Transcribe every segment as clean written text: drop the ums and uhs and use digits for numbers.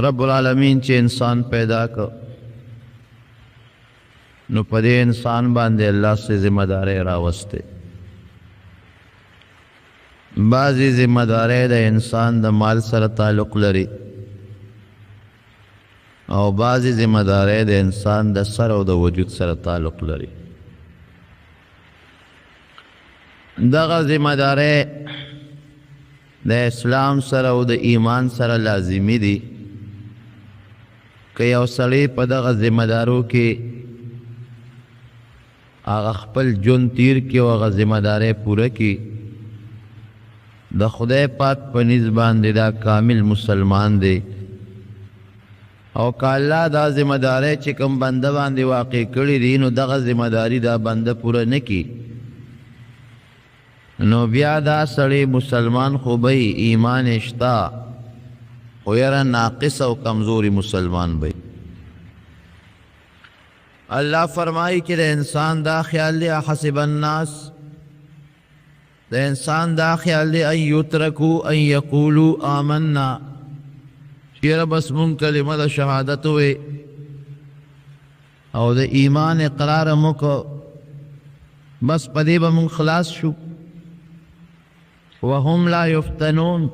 رب العالمین چې انسان پیدا کړ نو په دې انسان باندې الله سے ذمہ داری راوسته. بعضی ذمہ داری د انسان د مال سره تعلق لري او بعضی ذمہ داری د انسان د سر او د وجود سره تعلق لري. دغه ذمہ داری د اسلام سره او د ایمان سره لازمی دي که یو سړی په دغه ذمہ دارو کې هغه خپل ژوند تیر کړي او هغه ذمہ داری پوره کړي د خدای پاک په نزد باندې دا کامل مسلمان دی. او که الله دا ذمہ داری چې کوم بنده باندې واقع کړي دي نو دغه ذمہ داری دا بنده پوره نه کړي نو بیا دا سړی مسلمان خو به ایمان شته خو یاره ناقص او کمزوری مسلمان به. اللہ فرمائی کہ دے انسان دا خیال دے حسب الناس دے انسان دا خیال دے ان یترکو ان یقولو آمنا شیر بس من کلمہ دا شہادت ہوئے او دے ایمان اقرار مکو بس پدے با من خلاص شو وهم لا یفتنون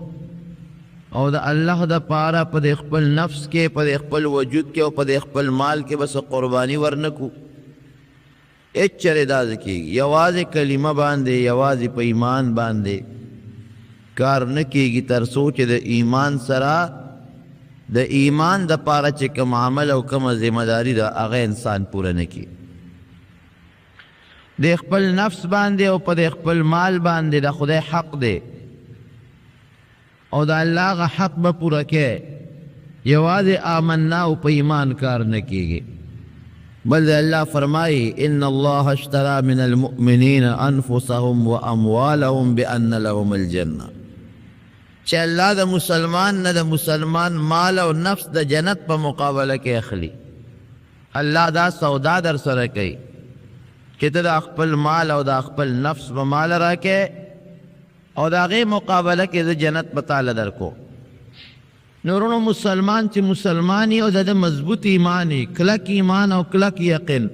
او دا اللہ دا پارا پا دے خپل نفس کے پا دے خپل وجود کے او پا دے خپل مال کے بس قربانی ورنکو اچھر داز کی یواز کلمہ باندے یواز پا ایمان باندے کار نکی گی تر سوچ دا ایمان سرا دا ایمان دا پارا چے کم عمل او کم ذمہ داری دا اغا انسان پورا نکی دے خپل نفس باندے او پا دے خپل مال باندے دا خدای حق دے او دا اللہ کا حق با پورا کے یواز آمنا او پا ایمان کار نکی گی بل اللہ فرمائی ان اللہ اشترى من المؤمنین انفسهم و اموالهم بان لهم الجنہ چہ اللہ دا مسلمان نہ دا مسلمان مال و نفس دا جنت پا مقابلہ کے اخلی. اللہ دا سودا در سر کئی کہ تا دا اخپل مال او دا اخپل نفس پا مال راکے او دا غیر مقابلہ کے دا جنت بطال در کو. نورونو مسلمان چی مسلمانی او دا مضبوط ایمانی کلک ایمان او کلک یقین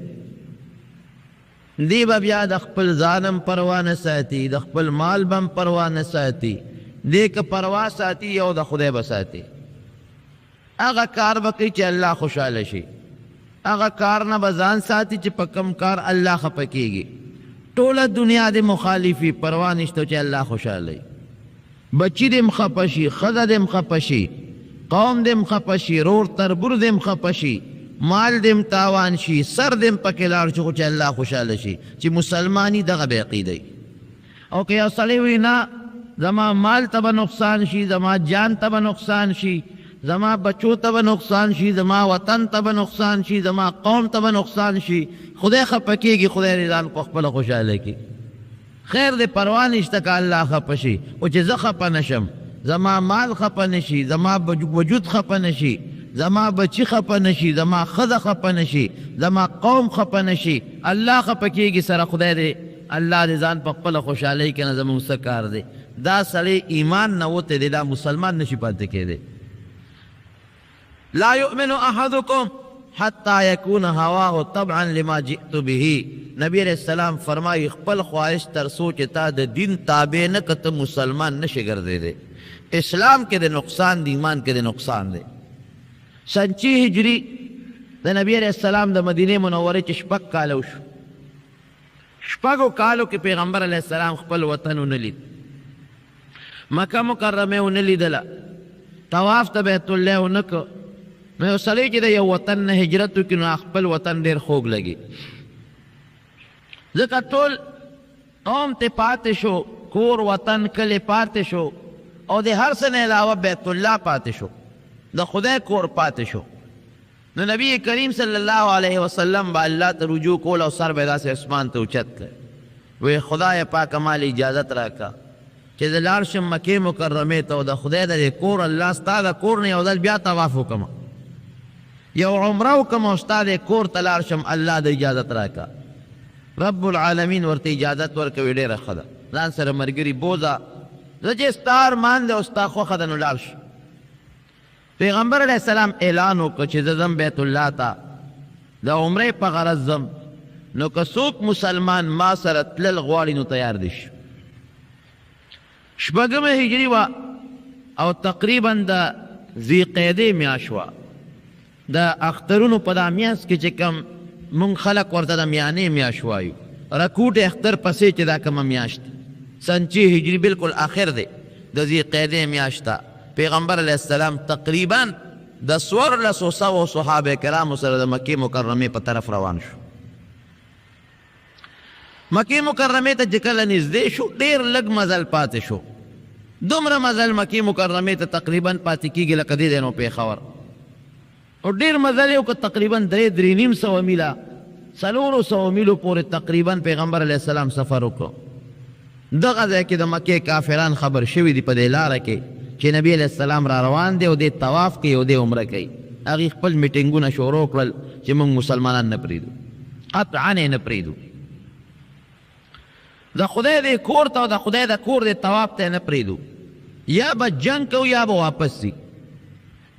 دی با بیا دا خپل ظالم پروان ساتی دا خپل مال بم پروان ساتی دی که پروا ساتی او دا خدای بساتی اگا کار بکی چی اللہ خوشحال شی اگا کار نا بزان ساتی چی پکم کار اللہ خپکی گی طول دنیا دے مخالفی پروانشتو چی اللہ خوشحالی بچی دے مخپشی خدا دے مخپشی قوم دے مخپشی رور تربر دے مخپشی مال دے متاوان شی سر دے مپکلار چکو چی اللہ خوشحال شی چی مسلمانی دغا بیقی دی. او کہ یو صلیوی نا زما مال تبا نقصان شی زما جان تبا نقصان شی زما بچو تبا نقصان شی زما وطن تبا نقصان شی زما قوم تبا نقصان شی خدای خپکی گی خدای رضان کو خپل خوشحالی کی خیر دے پروانشتکا اللہ خپشی او چی ز خپا نشم زما مال خپا نشی زما وجود خپا نشی زما بچی خپا نشی زما خد خپا نشی زما قوم خپا نشی اللہ خپکی گی سر خدای دے اللہ رضان پا خپل خوشحالی کی نظم سکار دے دا سلی ایمان نوتے دے دا مسلمان نشی پاتے کے دے. لا یؤمن احدکم حتی یکون ہواہ طبعا لما جئت بھی نبی علیہ السلام فرمائی خپل خواہش تر سوچتا دے دین تابع نکت مسلمان نشی گردے دے. اسلام کے دے نقصان دی ایمان کے دے نقصان دے. سنچی ہجری دے نبی علیہ السلام دے مدینہ منورے چی شپک کالو شو شپکو کالو کی پیغمبر علیہ السلام خپل وطنو نلید مکہ مکرمے نلی دلا طواف تا بیت اللہ نکو میں سلی چی دا یو وطن نا ہجرتو کنو اخپل وطن دیر خوگ لگی ذکر طول قوم تے پاتے شو کور وطن کلی پاتے شو او دے ہر سن علاوہ بیت اللہ پاتے شو دا خدای کور پاتے شو. نو نبی کریم صلی اللہ علیہ وسلم با اللہ تا رجوع کول او سر بیدا سے اسمان تا اچت کر وی خدای پاک مال اجازت راکا چی دا لارشم مکی مکرمی تا دا خدای دا دے کور اللہ ستا دا کور نی او دا بیا توافو کما یو عمرو کما ستا دے کور تا لارشم اللہ دا اجازت راکا رب العالمین ورطا اجازت ورکوی دیر خدا زان سر مرگری بوزا زجی ستار مان دے استا خو خدا نو لارش پیغمبر علیہ السلام اعلان وکړ چې زه ځم بیت الله ته د عمرې په غرض ځم، نو که څوک مسلمان ما سره تلل غواړي نو تیار دي شي. شپږمه هجري وه او تقریبا د ذیقعدې میاشت وه. د اخترونو په دا میاشت کې چې کوم مونږ خلک ورته د میانې میاشت وایو، رکوټ اختر پسې چې دا کومه میاشت سنچي هجري بالکل آخر دی د ذیقعدې میاشت ته پیغمبر علیه السلام تقریبا د 1400 صحابه کرامو سره د مکې مکرمې په طرف روان شو. مکې مکرمې ته چې کله نږدې شو ډېر لږ مزل پاتې شو. دومره مزل مکې مکرمې ته تقریبا پاتې کېږي لکه دې دی نو پېښور، او ډېر مزل یې وکړ تقریبا 3-3.5 میله 400 میلو پورې تقریبا پیغمبر علیه السلام سفر وکړو. دغه ځای کې د مکې کافران خبر شوي دي په دې لاره کې چې نبی علیه السلام را روان دی او دې طواف کوي او دې عمره کوي. هغې خپل میټینګونه شروع کړل چې موږ مسلمانان نه پرېږدو، قطعا یې نه پرېږدو، د خدای دې کور ته او د خدای د کور دې طواف ته نه پرېږدو، یا به جنګ کوو یا به واپس ځي.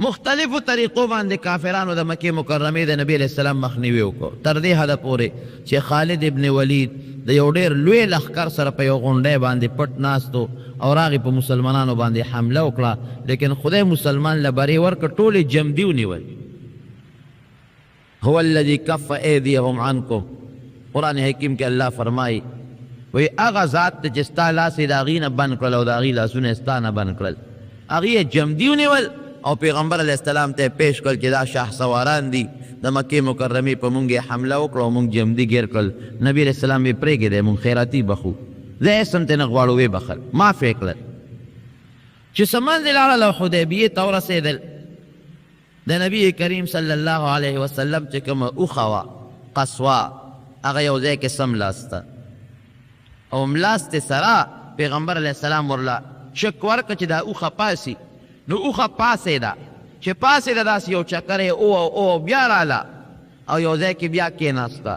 مختلفو طریقو باندې کافرانو د مکې مکرمې د نبی علیه السلام مخنیوي وکړو، تر دې حده پورې چې خالد ابن ولید د یو ډېر لوی لښکر سره په یو غونډۍ باندې پټ ناستو او راغې په مسلمانانو باندې حمله وکړه، لیکن خدای مسلمان له برې ورکړ، ټولې جمدي ونیول. هو الذي کف ایدیهم عنکم، قرآن حکیم کې الله فرمایي وی هغه ذات ته چې ستا لاس یې د هغې نه بند کړل او د هغې لاسونه یې ستا نه بند کړل، هغې یې جمدي ونیول او پیغمبر علیه السلام ته پیش کړل چې دا شاه سواران دي د مکې مکرمې په مونږ یې حمله وکړه او مونږ جمدي ګیر کړل. نبي علیه السلام یې پرېږدی مونږ خیراتي بخو، زه هېڅ هم ترې نه غواړو ویې بخل، معاف یې کړل. چې څه منځ لاړل او حدیبیې ته ورسېدل، د نبي کریم صلی الله علیه وسلم چې کومه اوښه وه قصوه، هغه یو ځای کې سملاسته او ملاستې سره پیغمبر علیه السلام ورله چک ورکړه چې دا اوښه پاسي. نو اوښه پاسېده، چې پاسېده داسې یو چکر یې او بیا راله او یو ځای کې بیا کېناسته.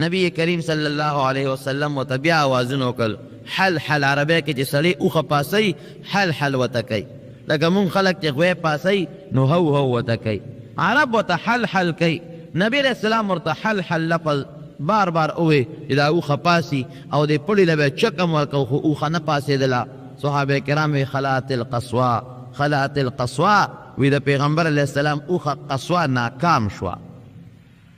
نبی کریم صلی الله علیه وسلم ورته بیا اوازونه وکړل، حل حل عربی کې چې سړی اوښه پاسوي حل حل ورته کوي، لکه مونږ خلک چې غوی پاسوي نو هو هو ورته کوي، عرب ورته حل حل کوي. نبی علیه السلام ورته حل حل لفظ بار بار اوی چې دا اوښه پاسي او دې پړي له به چکم ورکو خو اوښه نه پاسېدله. صحابه کرام وی خلعت القصوا، خلعت القصوا، وی د پیغمبر علیه السلام اوښه قصوا ناکام شوه،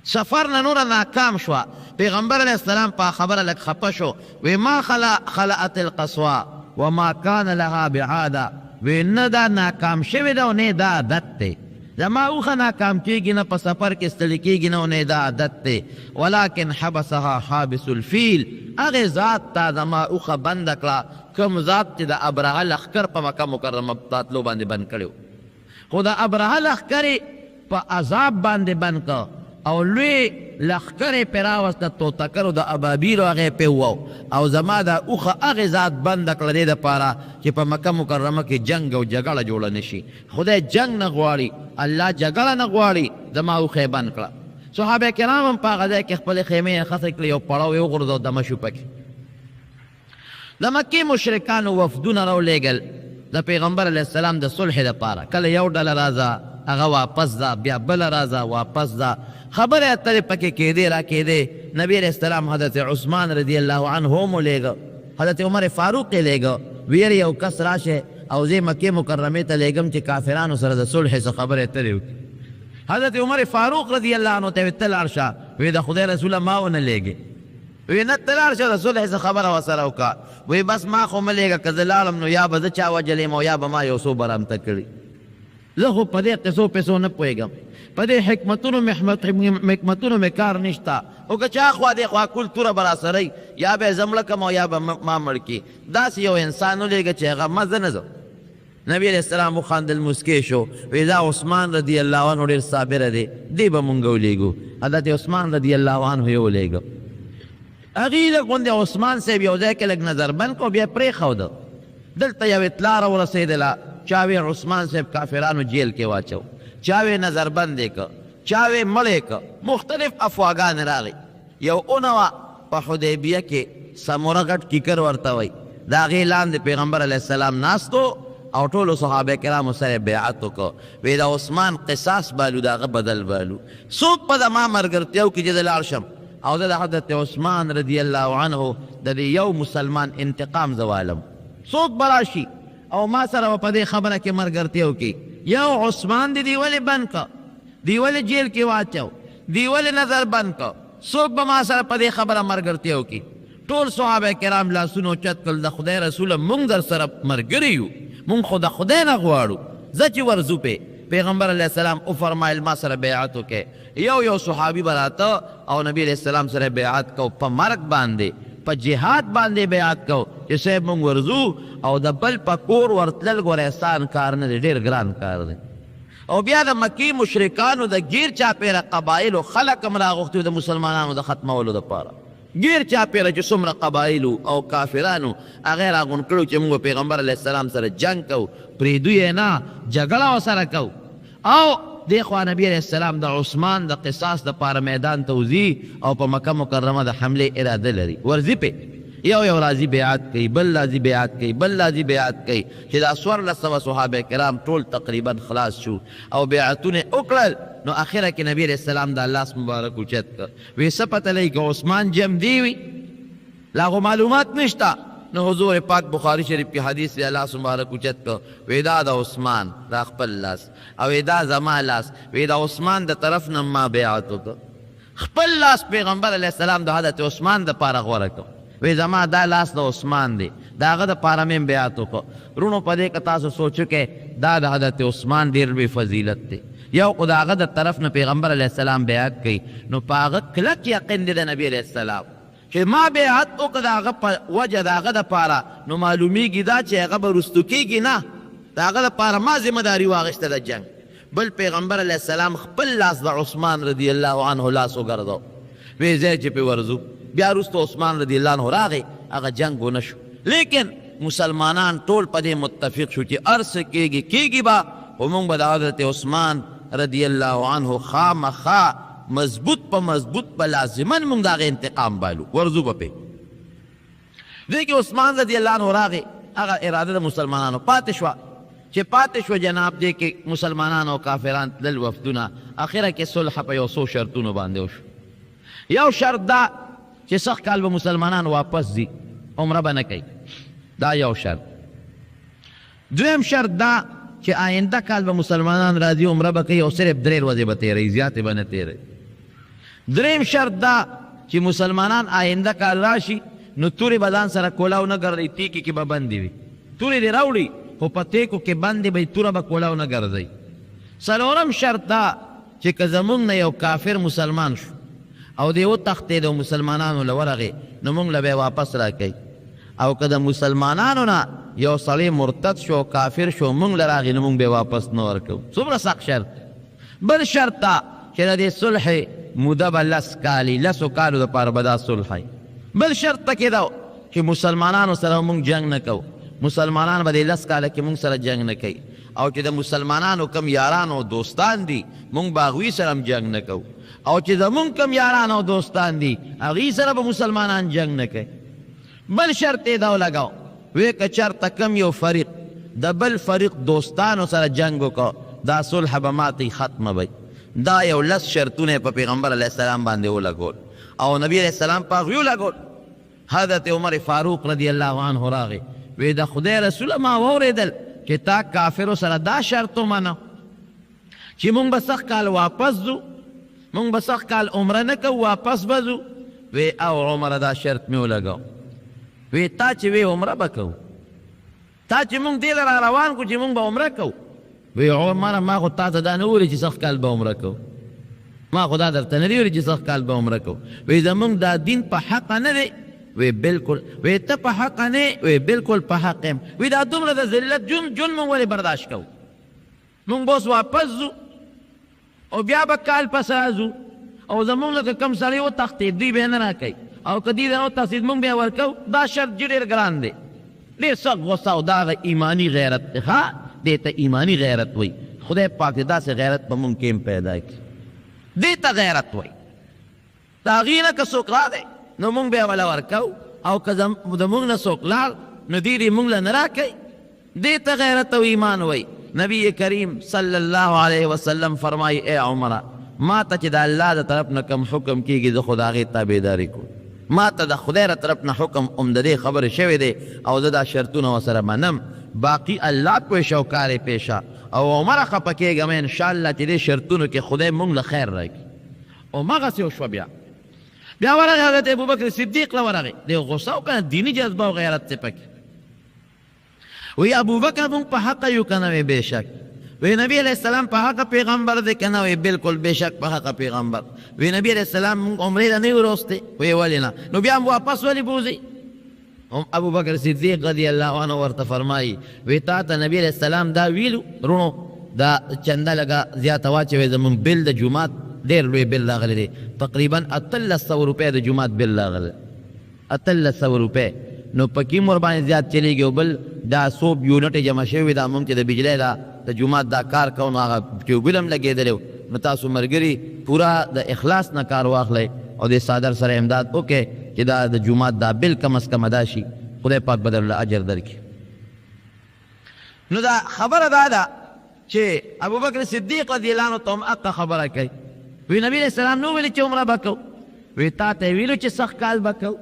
سفر نه نوره ناکام شوه. پیغمبر علیه السلام په خبره لږ خفه شو، وی ما خلعت القصوا وما کان لها بعاده، وی نه دا ناکام شوې ده او نه دا عادت دی، زما اوښه ناکام کېږي نه په سفر کې ستړي کېږي نه او نه دا عادت دی، ولکن حبسها حابس الفیل، هغې ذات ته زما اوښه بنده کړه کوم ذات چې د ابرهه لښکر په مکه مکرمه تاتلو باندې بند کړی و، خو د ابرهه لښکر یې په عذاب باندې بند کړه او لوی لښکر یې پرې راوسته توتکرو د ابابیلو هغه یې پرې ووو، او زما دا اوښه هغې ذات بنده کړه دې دپاره چې په مکه مکرمه کې جنګ او جګړه جوړه نه شي. خدای جنګ نه غواړي، الله جګړه نه غواړي، زما اوښه یې بند کړه. صحابه کرام هم په هغه ځای کې خپلې خیمې یې خښې کړې، یو پړاو یې وغورځو دمه شو پکې. د مکې مشرکانو وفدونه راولېږل د پیغمبر علیه السلام د صلح دپاره، کله یو ډله راځه هغه واپس ځه، بیا بله راځه واپس ځه، خبرې اترې پکې کېدې را کېدې. نبی علیه السلام حضرت عثمان رضی الله عنه هم ولېږه، حضرت عمر فاروق یې لېږه، ویل یو کس راشه او زه مکې مکرمې ته لېږم چې کافرانو سره د صلح څه خبرې اترې وکړي. حضرت عمر فاروق رضی الله عنه ته ته لاړ شه، وی د خدای رسوله ما ونه لېږې، وی نه ته لاړ شه د صلح څه خبره ورسره وکړه، وی بس ما خو مه لېږه که زه لاړم نو یا به زه چا وجلی یم او یا به ما یو څو برامته کړي. زه خو په دې قصو پیسو نه پوهېږم، په دې حکمتونو مې کار نشته، او که چا خوا دې خوا کل توره به راسره یا به یې زه مړه کړم او یا به ما مړ کړي. داسې یو انسان ولېږه چې هغه مزه نه ځه. نبی علیہ السلام وخندل، مسکی شو، وی دا عثمان رضی الله عنه ډېر صابره دی، دی به مونږ ولېږو. حضرت عثمان رضی الله عنه یې ولېږه. هغې د غوندې عثمان صاحب یو ځای کې لږ نظربند کړو، بیا پرېښوده. دلته یو اطلاع راورسېدله، چا وی عثمان صاحب کافرانو جیل کې واچو، چا وی نظربند یې که، چا وی مړ یې که، مختلف افواګانې راغی. یو اونه وه په حدیبیه کې، سموره غټ کیکر ورته وایي، د هغې لاندې پیغمبر علیه السلام ناستو او ټولو صحابه کرامو سره بیعت وکړو وی د عثمان قصاص بالو د هغه بدل بالو څوک په زما ملګرتیاو کې چې زه لاړ شم او زه د حضرت عثمان رضی الله عنه د یو مسلمان انتقام زوالم څوک به راشي او ما سره په دې خبره کې ملګرتیا وکړي یو عثمان دی ولې بند که دی ولې جیل کې واچو دی ولې نظر بند که څوک به ما سره په دې خبره ملګرتیا وکړي ټول صحابه کرام لاسونه اوچت کړل د خدای رسوله موږ در سره ملګري یو موږ خو د خدای نه غواړو زه چې ورځو پې پیغمبر علیه السلام وفرمایل ما سره بیعت وکړئ یو صحابي به راته او نبی علیه السلام سره بیعت کو په مرګ باندې په جهاد باندې بیعت کو چې صاحب موږ ورځو او د بل په کور ورتلل ګوره احسان کار نه دی ډېر ګران کار دی او بیا د مکې مشرکانو د ګیر چاپېره قبایلو خلک هم راغوښتي د مسلمانانو د ختمولو دپاره ګیر چاپېره چې څومره قبایلو او کافرانو هغه راغونډ کړو چې موږ پیغمبر علیه السلام سره جنګ کوو پرېږدو یې نه جګړه ورسره کوو او دې خوا نبي علیه السلام د عثمان د قصاص دپاره میدان ته وځي او په مکه مکرمه د حملې اراده لري ورځي پې یو راځي بیعت کوي بل راځي بیعت کوي بل راځي بیعت کوي چې دا 1400 صحابه کرام ټول تقریبا خلاص شو او بیعتونه وکړل نو اخره کې نبی علیہ السلام د لاس مبارک اوچت کړ وی څه پته لګي که عثمان جم دی وي لا خو معلومات نشته نو حضور پاک بخاری شریف کی حدیث دی لاس مبارک اوچت کړ وی دا د عثمان دا خپل لاس او وی دا زما لاس وی دا عثمان د طرف نه ما بیعت وکړ خپل لاس پیغمبر علیہ السلام د حضرت عثمان د پاره غوره کړ وی زما دا لاس د عثمان دی دا هغه د پاره مې بیعت وکړ رونو په دې که تاسو سوچو کې دا د حضرت عثمان ډېر لوی فضیلت دی یو خو د هغه د طرف نه پیغمبر علیه السلام بیعت کوي نو په هغه کلک یقین دی د نبي علیه السلام چې ما بیعت وکړه د هغه په وجه د هغه دپاره نو معلومیږي دا چې هغه به رستو کېږي نه د هغه دپاره ما ذمهداري واخیسته د جنګ بل پیغمبر علیه السلام خپل لاس د عثمان رضی الله عنه لاس وګرځو وی ځای چې پې ورځو بیا وروسته عثمان رضی الله عنه راغی هغه جنګ ونه شو لیکن مسلمانان ټول په دې متفق شو چې هر څه کېږي به خو موږ به د حضرت عثمان رضی الله عنه خامخا مضبوط په مضبوط په لازمن موږ د هغې انتقام بالو ورځو به پې دې کې عثمان رضی الله عنه راغی هغه اراده د مسلمانانو پاتې شوه چې پاتې شوه جناب دې کې مسلمانان او کافران تلل وفدونه اخره کې صلح په یو څو شرطونو باندې وشو یو شرط دا چې سخت کال به مسلمانان واپس ځي عمره به نه کوي دا یو شرط دویم شرط دا چې آینده کال به مسلمانان راځي عمره به کوي او صرف 3 ورځې به تېروي زیاتې به نه تېروي دریم شرط دا چې مسلمانان آینده کال راشي نو تورې به ځان سره کولاو نه ګرځوي تیکې کې به بندې وي تورې دې راوړي خو په تیکو کې بندې به توره به کولاو نه ګرځوي څلورم شرط دا چې که زمونږ نه یو کافر مسلمان شو او دی وتښتېد او مسلمانانو له ورغې نو موږ له به یې واپس راکوي او که د مسلمانانو نه یو سړی مرتد شو کافر شو موږ له راغې نو موږ به یې واپس نه ورکوو څومره سخت شرط بل شرط دا چې د دې صلح موده به 10 کالي 10 کالو دپاره به دا صلح بل شرط پکې دا چې مسلمانانو سره موږ جنګ نه کوو مسلمانان به د 10 کاله کې موږ سره جنګ نه کوي او چې د مسلمانانو کم یاران او دوستان دي موږ به هغوی سره هم جنګ نه کوو او چې زمونږ کم یاران او دوستان دي هغوی سره به مسلمانان جنګ نه کوي بل شرط یې دا ولګاو وی که چېرته کم یو فریق د بل فریق دوستانو سره جنګ وکړو دا صلح به ماتې ختمه وي دا یو 10 شرطونه په پیغمبر علیه السلام باندې ولګول او نبی علیه السلام په هغوی ولګول حضرت عمر فاروق رضی الله عنه راغی وی د خدای رسوله ما واورېدل چې تا کافرو سره دا شرط ومنه چې مونږ به سخت کال واپس ځو مونږ به سخت کال عمره نه کوو واپس به ځو وی او عمره دا شرط مې ولګاو وی تا چې وی عمره به کوو تا چې مونږ دې له را روان کړو چې مونږ به عمره کوو وی عمره ما خو تا ته دا نه ویلې چې سخت کال به عمره کوو ما خو دا درته نه دي ویلې چې سخت کال به عمره کوو وی زمونږ دا دین په حقه نه دی وی بالکل وی ته په حق نه وی بالکل په حق یم وی دا دومره د ذلت جون مونږ ولې برداشت کوو مونږ به اوس واپس ځو او بیا به کال پس راځو او زمونږ نه که کوم سړی وتښتېد دوی به یې نه راکوي او که دوی نه وتښتېد مونږ بیا ورکوو دا شرط ډېر ګران دی ډېر سخت غوسه او دا هغه ایماني غیرت دی ښه دې ته ایماني غیرت وایي خدای پاک دې داسې غیرت په مونږ کې هم پیدا کړي دې ته غیرت وایي د هغې نه که څوک راغی نو مونږ بیا وله ورکو او که د مونږ نه څوک لاړ نو دې دې مونږ له نه راکوي دیتا غیرت و ایمان وی. نبی کریم صلی اللہ علیہ وسلم فرمائی اے عمرہ ما تا چی دا اللہ دا طرف نا کم حکم کی گی دا خدا غی تابیداری کو، ما تا دا خدای را طرف نا حکم امددے خبر شوی دے او دا شرطون وسر منم، باقی اللہ کوئی شوکار پیشا او عمر خپکے گا میں انشاءاللہ چی دے شرطونو کے خدای مونگ لخیر رکی. او مغا سی شو بیا ورغی حضرت ابوبکر صدیق لورغی دے غصہ کنا دینی جذبہ و غیرت سے پکی. وی ابوبکر مونگ پا حق یو کنوی بے شک. وی نبی علیہ السلام پا حق پیغمبر دے کنوی بالکل بے شک پا حق پیغمبر. وی نبی علیہ السلام مونگ عمری دا نیو روستے وی ولینا نو بیا واپس ولی بوزی. ابوبکر صدیق رضی اللہ عنہ ورطا فرمائی وی تا تا نبی علیہ السلام دا ویلو رونو دا چندہ لگا زیادہ واچے وی زمون بل دا جماعت دیر لوی بل لاغلی دے تقریباً 300 روپے دا جماعت بل لاغلی 300 روپے. نو پکی مربانی زیاد چلی گئے بل دا سوب یونٹ جمع شوی دا ممتی دا بجلے دا جماعت دا کار کون آغا ٹیوبلم لگے دلیو نو تاسو مرگری پورا دا اخلاص نا کار واخلے او دے صادر سر امداد اوکے کہ دا جماعت دا بل کم از کم اداشی خدای پاک بدر اللہ اجر در کی. نو دا خبر دا چھے ابو بکر صدیق رضی اللہ عنہ توم اقا خبر کئی وی نبی علیہ السلام نو ویلی چھ عمرہ بکو وی تا تے ویلو چھ سخ کال بکو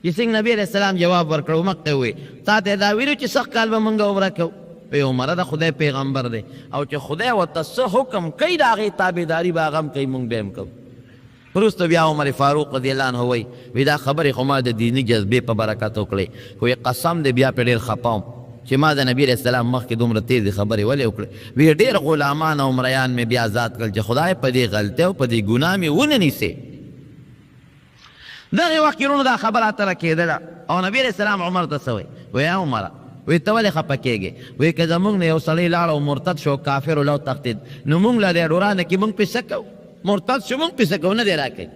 یہ سنگ نبی علیہ السلام جواب ورکڑو مقتے ہوئے تا تے دا ویلو چھ سخ کال بمنگا عمرہ کو وی عمرہ دا خدای پیغمبر دے او چھ خدای و تص حکم کئی دا غی تابداری باغم کئی منگ بیم کو. پروست بیا عمر فاروق رضی اللہ عنہ ہوئی وی دا خبر خمار دا دینی جذبے پا برکت اکڑے کوئی قسم دے بیا پہ دیر خپاؤں چھ ما دا نبی علیہ السلام مخ کی دومر تیزی خبری ولی اکڑے وی دیر غلامان و عمریان میں بیا ذات کل چھ خدای پا دی غلطے و پا دی گناہ میں وننی سے دغی وقیرون دا خبر آتا رکھے دلا او نبی علیہ السلام عمر تسوئی وی عمر وی تولی خپکے گے وی کزا مونگ نے یو صلی اللہ علیہ مرتد شو کافر لو تختید نو مونگ لدے دورانکی مونگ پی سکو مرتد شو مونگ پی سکو ندے راکی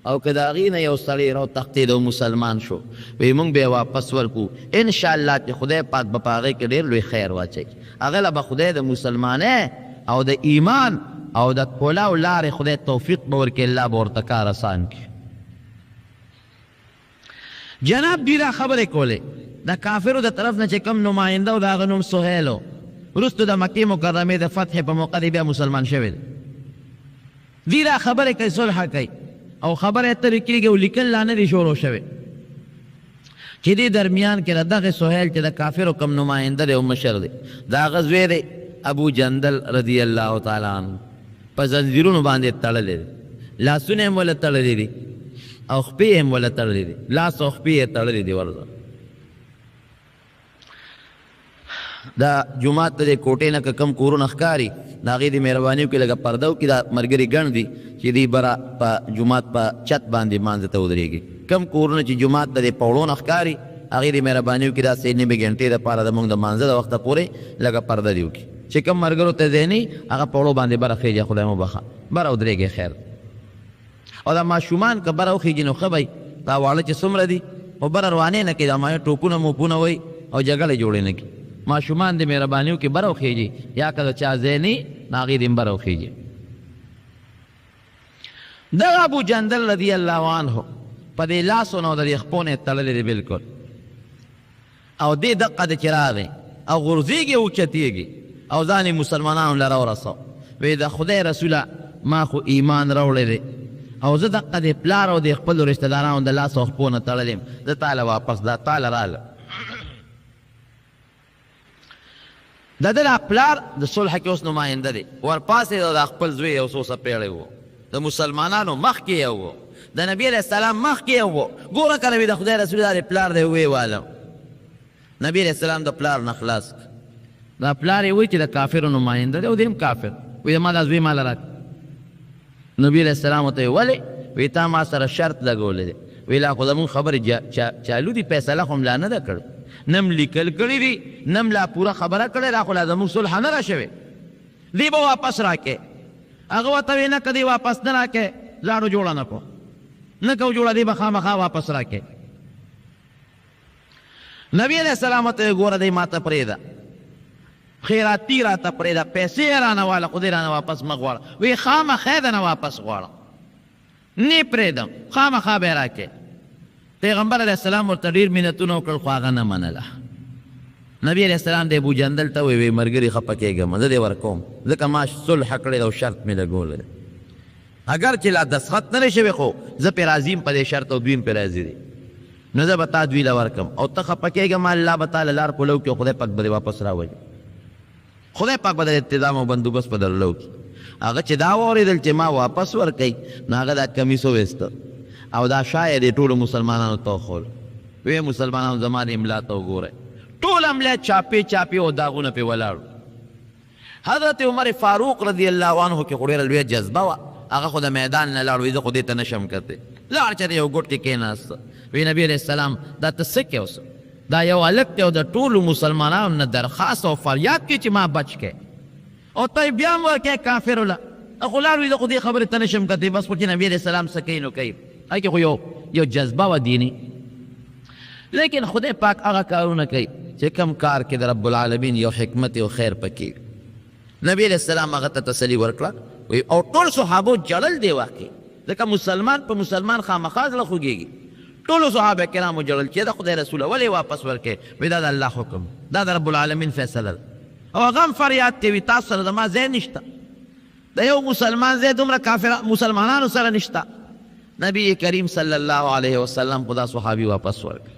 او کدا غین یو صلی رو تختید و مسلمان شو وی مونگ بے واپس ورکو انشاءاللہ تی خدای پاک بپاغی کے دیر لوی خیر واچے اغلا با خدای دا مسلمان ہے او دا ایمان او دا کولا و لار خدای توفیق بور کے اللہ بورتکار آسان کی. جناب دیرا خبر کولے دا کافرو دا طرف نا چکم نمائندہ دا غنم سہیلو رستو دا مکی مکرمی دا فتح پا موقع دی بیا مسلمان شوید دیرا خبر کئی صلحہ کئی او خبر ترکی گئے لکن لانے دی شورو شوید چی دی درمیان کے دا غی سہیل چی دا کافرو کم نمائندہ دے مشر دے دا غزوے دے ابو جندل رضی اللہ تعالیٰ عنہ پا زنزیرون باندے تڑلے دے لاسونے مولا تڑلے دے او خپی هم ولا تړلی دی لاس او خپی یې تړلی دی ورځه دا جماعت د کوټې نه کم کورونه ښکاري د هغې د مهربانیو کې لږه پرده وکړي دا ملګري ګڼ دي چې دوی بره په جومات په چت باندې مانځه ته ودرېږي کم کورونه چې جومات د پوړو نه ښکاري هغې د مهربانیو کې داسې نیم ګنټې دپاره د مونږ د مانځه د وخته پورې لږه پرده دي وکړي چې کم ملګرو ته ځای نه هغه پوړو باندې بره خېږي خدای مو بخه بره ودرېږي خیر او دا ماشومان که بره وخیږي نو ښه به دا واړه چې څومره دي خو بره روانې نه کړي دا مایه ټوپونه موپونه وایي او جګړې جوړې نه کړي ماشومان د مهربانیو کې بره وخیږي یا که د چا ځای نه نو هغې دې هم بره وخیږي. دغه ابو جندل رضی الله عنه په دې لاسو نه او د دې خپو نه یې تړلی دی بلکل او دې دقه د چې راغی او غورځېږي او اوچتېږي او ځان یې مسلمانانو لره ورسو وی د خدای رسوله ما خو ایمان راوړی دی او زه دقه د پلار او د خپلو رشته دارانو د لاس او خپو نه تړلی یم زه تاله واپس دا تاله راله د ده دا پلار د صلح کې اوس نماینده دی ورپاسې د خپل زوی یو څو څپېړی و د مسلمانانو مخکې یو و د نبي علیه السلام مخکې یو و ګوره که نبي د خدای رسول دا د پلار دی ویې والم نبي علیه السلام د پلار نه خلاص دا پلار یې وایي چې د کافرو نماینده دی او دی هم کافر وایي ما دا زوی ماله راکړه نبی علیہ السلام ته ولی وی تا ما سره شرط لګولې دی وی لا خو زمونږ خبرې چالو دي فیصله خو هم لا نه ده کړې نم لیکل کړي دي نم لا پوره خبره کړې را خو لا زمونږ صلح نه را شوې دی به واپس راکې هغه ورته وی نه که دی واپس نه راکې لاړو جوړه نه کو نه کو جوړه دی به خامخا واپس راکې نبی علیہ السلام ته ګوره دی ما ته پرېږده خیراتی را تا پریدا پیسے رانا والا خودی رانا واپس مغوالا وی خام خیدنا واپس غوالا نی پریدم خام خواب راکے پیغمبر علیہ السلام ورطا دیر منتونو کل خواغا نمانلا نبی علیہ السلام د ابو جندل ته وی مرګري خپه کېږم زه دې ورکوم ځکه ما صلح کړی او شرط مې لګولی اگر چې لا دسخط نه شوی خو زه پې راضي یم په دې شرط او دوی هم پې راضي دي نو زه به تا دوی له ورکم او ته خپه کېږه الله به تا له لار پلو کړي او خدای پاک به دې واپس راولي خدای پاک به د انتظام او بندوبست په درلو کړي هغه چې دا واورېدل چې ما واپس ورکوي نو هغه دا کمیس وویسته او دا شاید یې ټولو مسلمانانو ته وښول وی مسلمانانو زما د املا ته وګورئ ټول املا چاپې چاپې او داغونه پې ولاړو حضرت عمر فاروق رضی الله عنه کې خو ډېره لویه جذبه وه هغه خو د میدان نه لاړ وی زه خو دې ته نشم کتی لاړ چې د یو ګوټ کې کېناسته وی نبي علیه السلام دا ته څه کې اوس دا یو هلک دی او د ټولو مسلمانانو نه درخواست او فریاد کوي چې ما بچ کې او ته بیا هم ورکې کافرو له خو لاړ وی زه خو دې خبرې ته نشم کتی بس خو چې نبي علیه السلام څه کوي نو کوي هغې کې خو یو جذبه وه دیني لیکن خدای پاک هغه کارونه کوي چې کم کار کې د رب العالمین یو حکمت او خیر پکې نبی علیہ السلام هغه ته تسلي ورکړه او ټول صحابو جړل دی واقع ځکه مسلمان په مسلمان خامخا زړه خوږېږي ټولو صحابه کرامو جړل چې د خدای رسوله ولې واپس ورکې وایي دا د الله حکم دا د رب العالمین فیصله ده او هغه هم فریاد کوي تاسو سره زما ځای نشته د یو مسلمان ځای دومره کافر مسلمانانو سره نشته نبی کریم صلی الله علیه وسلم خو دا صحابي واپس ورکړه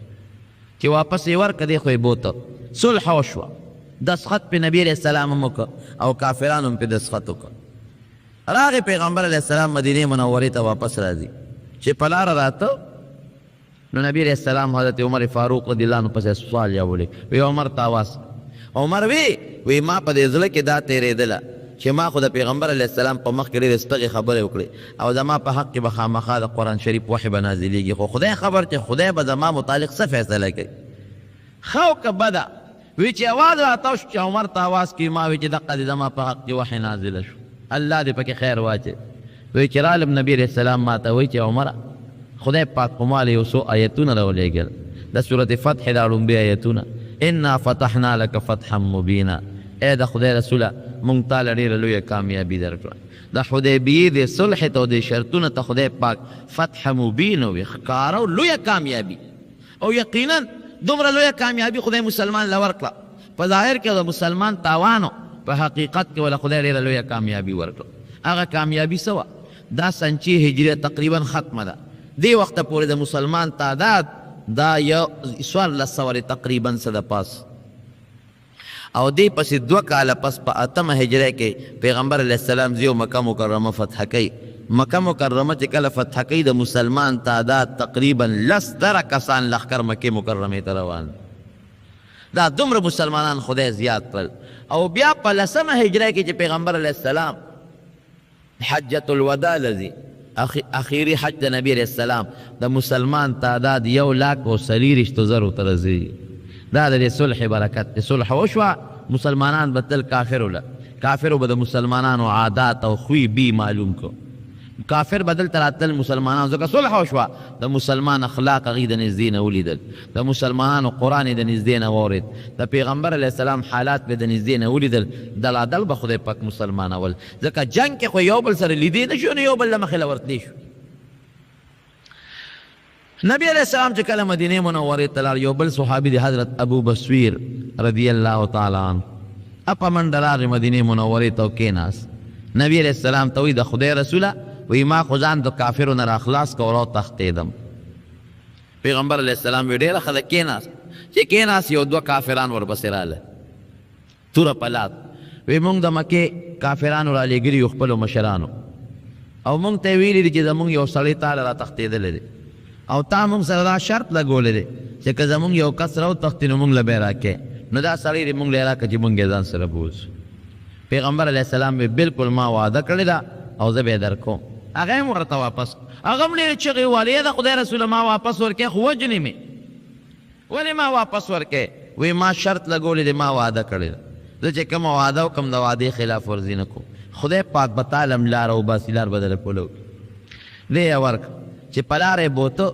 چې واپس یې ورکړه دی خو یې بوته صلح وشوه دسخط پې نبی علیہ السلام هم وکړه او کافرانو هم پې دسخط وکړه راغې پیغمبر علیہ السلام مدینې منورې ته واپس راځي چې په لاره راته نو نبی علیہ السلام حضرت عمر فاروق رضی الله عنه پسې سوال جوړی وی عمر ته آواز عمر وی ما په دې زړه کې دا تېرېدله چې ما خو د پیغمبر علیہ السلام په مخ کې ډېرې سپغې خبرې وکړې او زما په حق کې به خامخا د قرآن شریف وحی به نازلېږي خو خدای خبر چې خدای به زما متعلق څه فیصله کوي ښه او که بده وی چې اواز راته وشو چې عمر ته اواز کوي ما وی چې دقه دې زما په حق کې وحی نازله شو الله دې پکې خیر واچي وی چې رالم نبي علیہ السلام ما ته وی چې عمره خدای پاک په ما له یو څو آیتونه راولېږل د سورة فتح دا لومبي آیتونه انا فتحنا لك فتحا مبینا ای د خدای رسوله مونږ تا له ډېره لویه کامیابي درکړه د حدیبیې د صلح ته او د شرطونه ته خدای پاک فتح مبین وي ښکاره او لویه کامیابي او یقینا دومره لویه کامیابي خدای مسلمان له ورکړه په ظاهر کې د مسلمان تاوانو په حقیقت کې ولا خدای ډېره لویه کامیابي ورکړه هغه کامیابي څه وه دا سنچي هجریه تقریبا ختمه ده دې وخته پورې د مسلمان تعداد دا یو 1400 تقریبا څه د پاس او دې پسې 2 کاله پس په 8مه هجره کې پیغمبر علیه السلام زیو مکه مکرمه فتح کوي مکه مکرمه چې کله فتح کوي د مسلمان تعداد تقریبا 10 کسان لښکر مکې مکرمې ته روان دا دومره مسلمانان خدای زیات کړل او بیا په 10مه هجره کې چې پیغمبر علیه السلام حجة الوداع لذي اخیری حج د نبی علیہ السلام د مسلمان تعداد 1,40,000 ته رسېږي دا د صلح برکت دی صلح وشوه مسلمانان به تل کافرو به د مسلمانانو عادات او خوی بی معلوم کو کافر بدل تراتل مسلمانانو ځکه صلح وشوه د مسلمان اخلاق هغوی د نږدې نه ولیدل د مسلمانانو قرآن یې د نږدې نه واورېد د پیغمبر علیه السلام حالات به د نږدې نه ولیدل دلادل به خدای پاک مسلمانول ځکه جنګ کې خو یو بل سره لیدې نه شو نو یو بل له مخې له ورتلی شو نبی علیہ السلام چې کله مدینې منورې ته لاړ یو بل صحابي دی حضرت ابو بصیر رضی الله تعالی عنه اپا منډه راغی مدینې منورې ته کېناست نبی علیہ السلام ته وایي د خدای رسوله وی ما خو ځان د کافرو نه راخلاص کړ او تښتېدم پیغمبر علیه السلام وی ډېره ښه ده کېناست چې کېناست یو 2 کافران ورپسې راله توره پلات وی مونږ د مکې کافرانو رالېږلي یو خپلو مشرانو او مونږ ته یې ویلي دي چې زمونږ یو سړی تاله را تښتېدلی دی او تا مونږ سره دا شرط لګولی دی چې که زمونږ یو کس راوتښتي نو مونږ له به یې راکې نو دا سړی دی مونږ له یې راکړه چې مونږ یې ځان سره بوځو پیغمبر علیه السلام وی بلکل ما وعده کړې ده او زه به یې درکوم هغه هم ورته واپس هغه هم ډېرې چغې ووهلې د خدای رسوله ما واپس ورکې خو وجنې مې ولې ما واپس ورکې وی ما شرط لګولی دی ما وعده کړې ده زه چې کومه وعده وکړم د وعدې خلاف ورزي نه کوم خدای پاک به تا لم لاره وباسي لار به درله پوله وکړي دی یې ورکړه چې په لاره یې بوته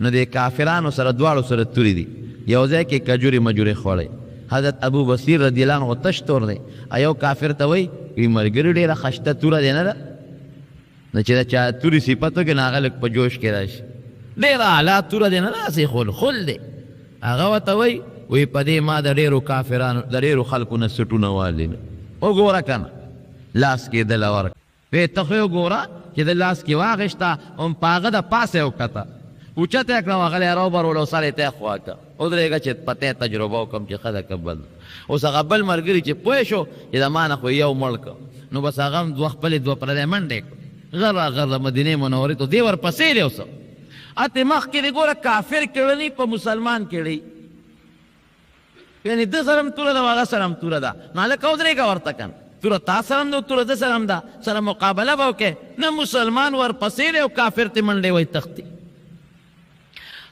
نو د کافرانو سره دواړو سره تورې دي یو ځای کې کجورې مجورې خوړی حضرت ابو بصیر رضی الله عنه تش تور دی یو کافر ته وایي وی ملګري ډېره خشته توره دی نه ده نو چې د چا تورې صفت وکړي نو هغه لږ په جوش کې راشي ډېره اعلی توره دی نه ده هسې خل دی هغه ورته وایي وی په دې ما د ډېرو کافرانو د ډېرو خلکو نه سټونه والي وګوره کنه لاس کې دله ورک وی ته خو وګوره چې د لاس کې واغېسته هم په هغه د پاسه یې وکته اوچته یې کړه هغه یې راوبرولو سر یې ته خوا کړه ودرېږه چې په ته تجربه وکړم چې ښه ده که بد اوس هغه بل ملګري چې پوه شو چې د ما نه خو یو مړ کړه نو بس هغه هم دوه خپلې دوه پردی منډې کړه غره غره مدینې منورې ته دې ورپسې دی اوس اتې مخکې دې ګوره کافر کړنی په مسلمان کړی یعنې ده سره هم توره ده او هغه سره هم توره ده نو هلکه ودرېږه ورته کنه توره تا سره هم ده توره ده سره هم ده سره مقابله به وکړې نه مسلمان ورپسې دی او کافر ته منډې وایي تختي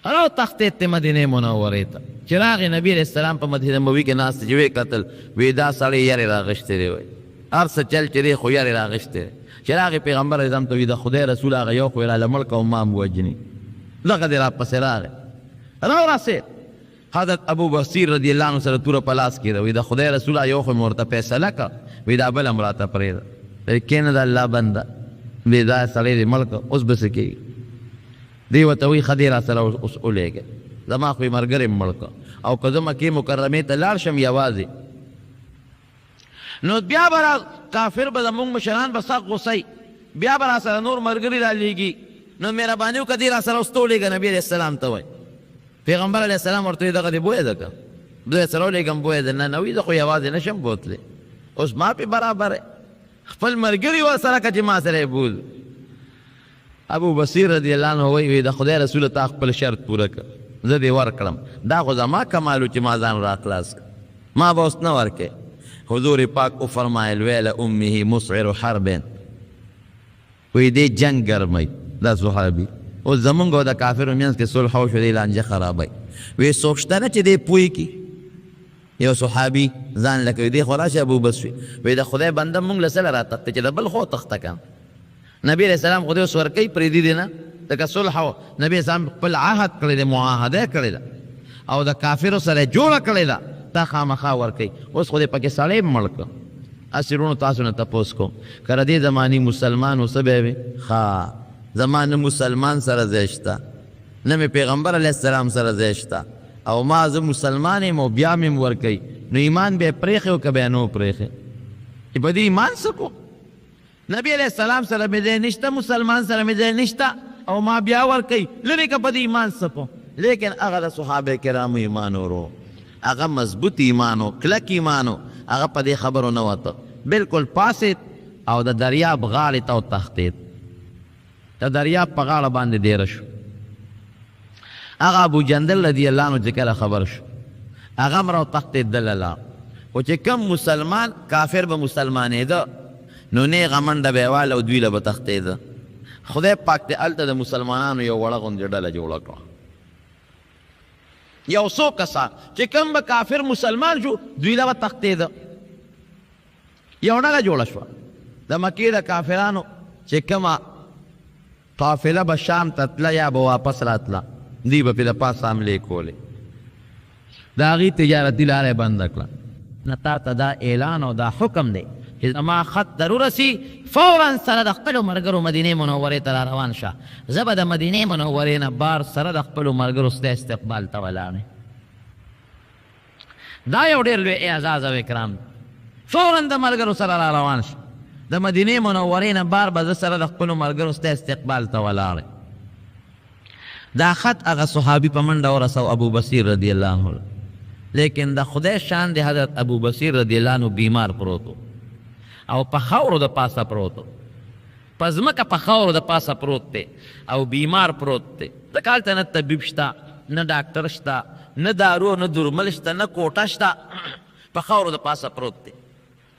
راو تختې ته مدینې منورې ته چې راغې نبي علیه السلام په مدینه نبوي کې ناست چې ویې کتل وی دا سړی یارې راغښتی دی وایي هر څه چل چې دی خو یارې راغښتی دی چې راغې پیغمبر اعظم ته وي د خدای رسول هغه یو خو یې راله مړ که او ما هم وجني دغه دې راپسې راغی راسې حضرت ابو بصیر رضی الله عنه سره توره په لاس کې ده وی د خدای رسول یو خو مې ورته فیصله کړه وی دا بل هم راته پرېږده کښېنه د الله بنده وی دا سړی دې مړ کړه اوس به څه کېږي دی ورته وایي ښه دی را سره اوس ولېږه زما خو یې ملګری مړ کړه او که زه مکې مکرمې ته لاړ شم یوازې نو بیا به را کافر به زمونږ مشران به سخت غوسئ بیا به را سره نور ملګري را لیږي نو مهرباني وکړه دې را سره اوس ته ولېږه نبي علیه السلام ته وایي پیغمبر علیه السلام ورته وایي دغه دې بویه ده که دوی سره ولېږم بویه ده نه وایي زه خو یوازې نه شم بوتلی اوس ما پې برابر خپل ملګري ورسره که چې ما سره یې بوځ ابو بصیر رضی الله عنه وایي د خدای رسول تا خپل شرط پوره کړ زه دې ورکړم دا خو زما کمال و چې ما ځان را خلاص کړ ما به اوس نه ورکې حضور پاک وفرمایل ویل امه مسعر حربین وی دې جنگ ګرمی دا صحابي اوس زمونږ او د کافرو منځ کې صلح وشو دې لانجه خرابوي وی څوک شته نه چې دې پوه کړي یو صحابي ځان لکه دې خو راشه ابو بصیر وی د خدای بنده مونږ له سره را تخته چې د بل خو تخته کړم نبی علیہ السلام خو دې اوس ورکوي پرېږدي دې نه لکه صلح نبی اسلام خپل عهد کړی دی معاهده کړې ده او د کافرو سره جوړه کړې ده تا خامخا ورکوي اوس خو دې پکې سړی مړ کړه هسې وروڼو تاسو نه تپوس کوم که د دې زماني مسلمان و څه به یې وي ښه زما نه مسلمان سره ځای شته نه مې پیغمبر علیه السلام سره ځای شته او ما زه مسلمان یم او بیا مې ورکوي نو ایمان به یې پرېښی و که به یې نه و پرېښی چې په دې ایمان څه کو نبی علیہ السلام سره مې ځای نشته مسلمان سره مې ځای نشته او ما بیا ورکوي لرې که په دې ایمان سپو لیکن هغه د صحابه کرامو ایمان ورو هغه مضبوط ایمان و کلک ایمان و هغه په دې خبرو نه وته بلکل پاسید او د دریاب غاړې ته وتښتېد د دریاب په غاړه باندې دیره شو هغه ابو جندل رضی الله عنه چې کله خبر شو هغه هم راوتښتېد دله لاړ خو چې کم مسلمان کافر به مسلمانېده نو نیغه منډه به یې واله او دوی له به تښتېده خدای پاک دې هلته د مسلمانانو یو وړه غوندې ډله جوړه کړه یو څو کسان چې کوم به کافر مسلمان شو دوی له به تښتېده یو ډله جوړه شوه د مکې د کافرانو چې کومه قافله به شام ته تله یا به واپس راتله دوی به پرې د پاسه حملې کولې د هغې تجارتي لاره یې بنده کړه نه تا ته دا اعلان او دا حکم دی چې زما خط در ورسي فورا سره د خپلو ملګرو مدینې منورې ته را روان شه زه به د مدینې منورې نه بار سره د خپلو ملګرو ستا استقبال ته ولاړې دا یو ډېر لوی اعزاز او اکرام فورا د ملګرو سره را روان شه د مدینې منورې نه بار به زه سره د خپلو ملګرو ستا استقبال ته ولاړې دا خط هغه صحابي په منډه ورسو ابو بصیر رضی الله عنه لیکن د خدای شان د حضرت ابو بصیر رضی الله عنه بیمار پروت و او په خاورو د پاسه پروت و په ځمکه په خاورو د پاسه پروت دی او بیمار پروت دی ځکه هلته نه طبیب شته نه ډاکټر شته نه دارو نه درمل شته نه کوټه شته په خاورو د پاسه پروت دی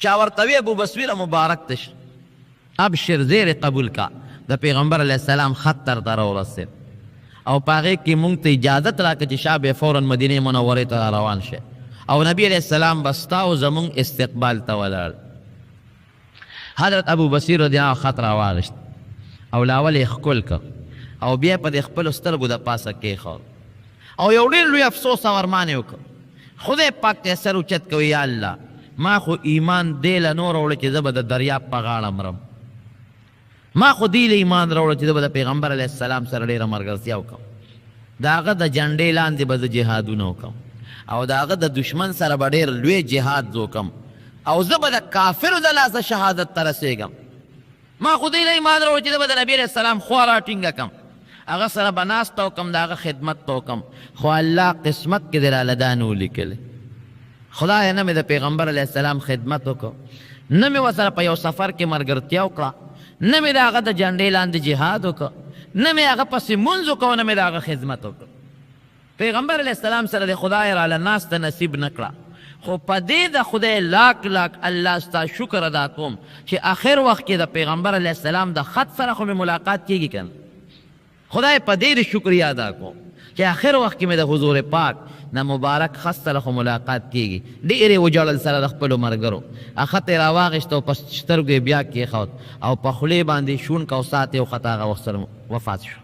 چا ورته وی ابو بصیر مبارک تش ابشر زیر قبول کا د پیغمبر علیه السلام خط تر ته راورسېد او په هغې کې مونږ ته اجازت راکړه چې شا به فورا مدینې منورې ته روان شي او نبی علیه السلام به ستا او زمونږ استقبال ته ولاړ حضرت ابو بصیر رضی الله خط راواغېست او لاول یې ښکل کړ او بیا په دې خپلو سترګو د پاسه کېښود او یو ډېر لوی افسوس او ارمان یې وکړ خدای پاک ته سر اوچت کوي یا الله ما خو ایمان دې له نو راوړه چې زه به د دریاب په غاړه مرم ما خو دې له ایمان راوړه چې زه به د پیغمبر علیه السلام سره ډېره ملګرتیا وکړم د هغه د جنډې لاندې به زه جهادونه وکړم او د هغه د دشمن سره به ډېر لوی جهاد وکم او زه به د کافرو د لاسه شهادت ته رسېږم. ما خو دوی له ایمان راوړ چې زه به د نبي علیه السلام خوا راټینګه کم، هغه سره به ناسته وکم، د هغه خدمت ته وکم. خو الله قسمت کې دې راله دا نه ولیکلې. خدایه نه مې د پیغمبر علیه السلام خدمت وکړو، نه مې ورسره په یو سفر کې ملګرتیا وکړه، نه مې د هغه د جنډې لاندې جهاد وکړه، نه مې هغه پسې مونځ وکړو، نه مې د هغه خدمت وکړو. پیغمبر علیه السلام سره د خدای راله ناسته نصیب نه کړه. خو په دې د خدای لاک لاک الله ستا شکر ادا کوم چې آخر وخت کې د پیغمبر علیه السلام د خط سره خو مې ملاقات کېږي که نه. خدای په دې د شکریه ادا کوم چې آخر وخت کې مې د حضور پاک نه مبارک خط سره خو ملاقات کېږي. ډېرې وجړل سره د خپلو ملګرو، خط یې راواغېست او په سترګو یې بیا کېښود او په خولې باندې شونډ او ساعت یې وخته، هغه وخت سره وفات شو.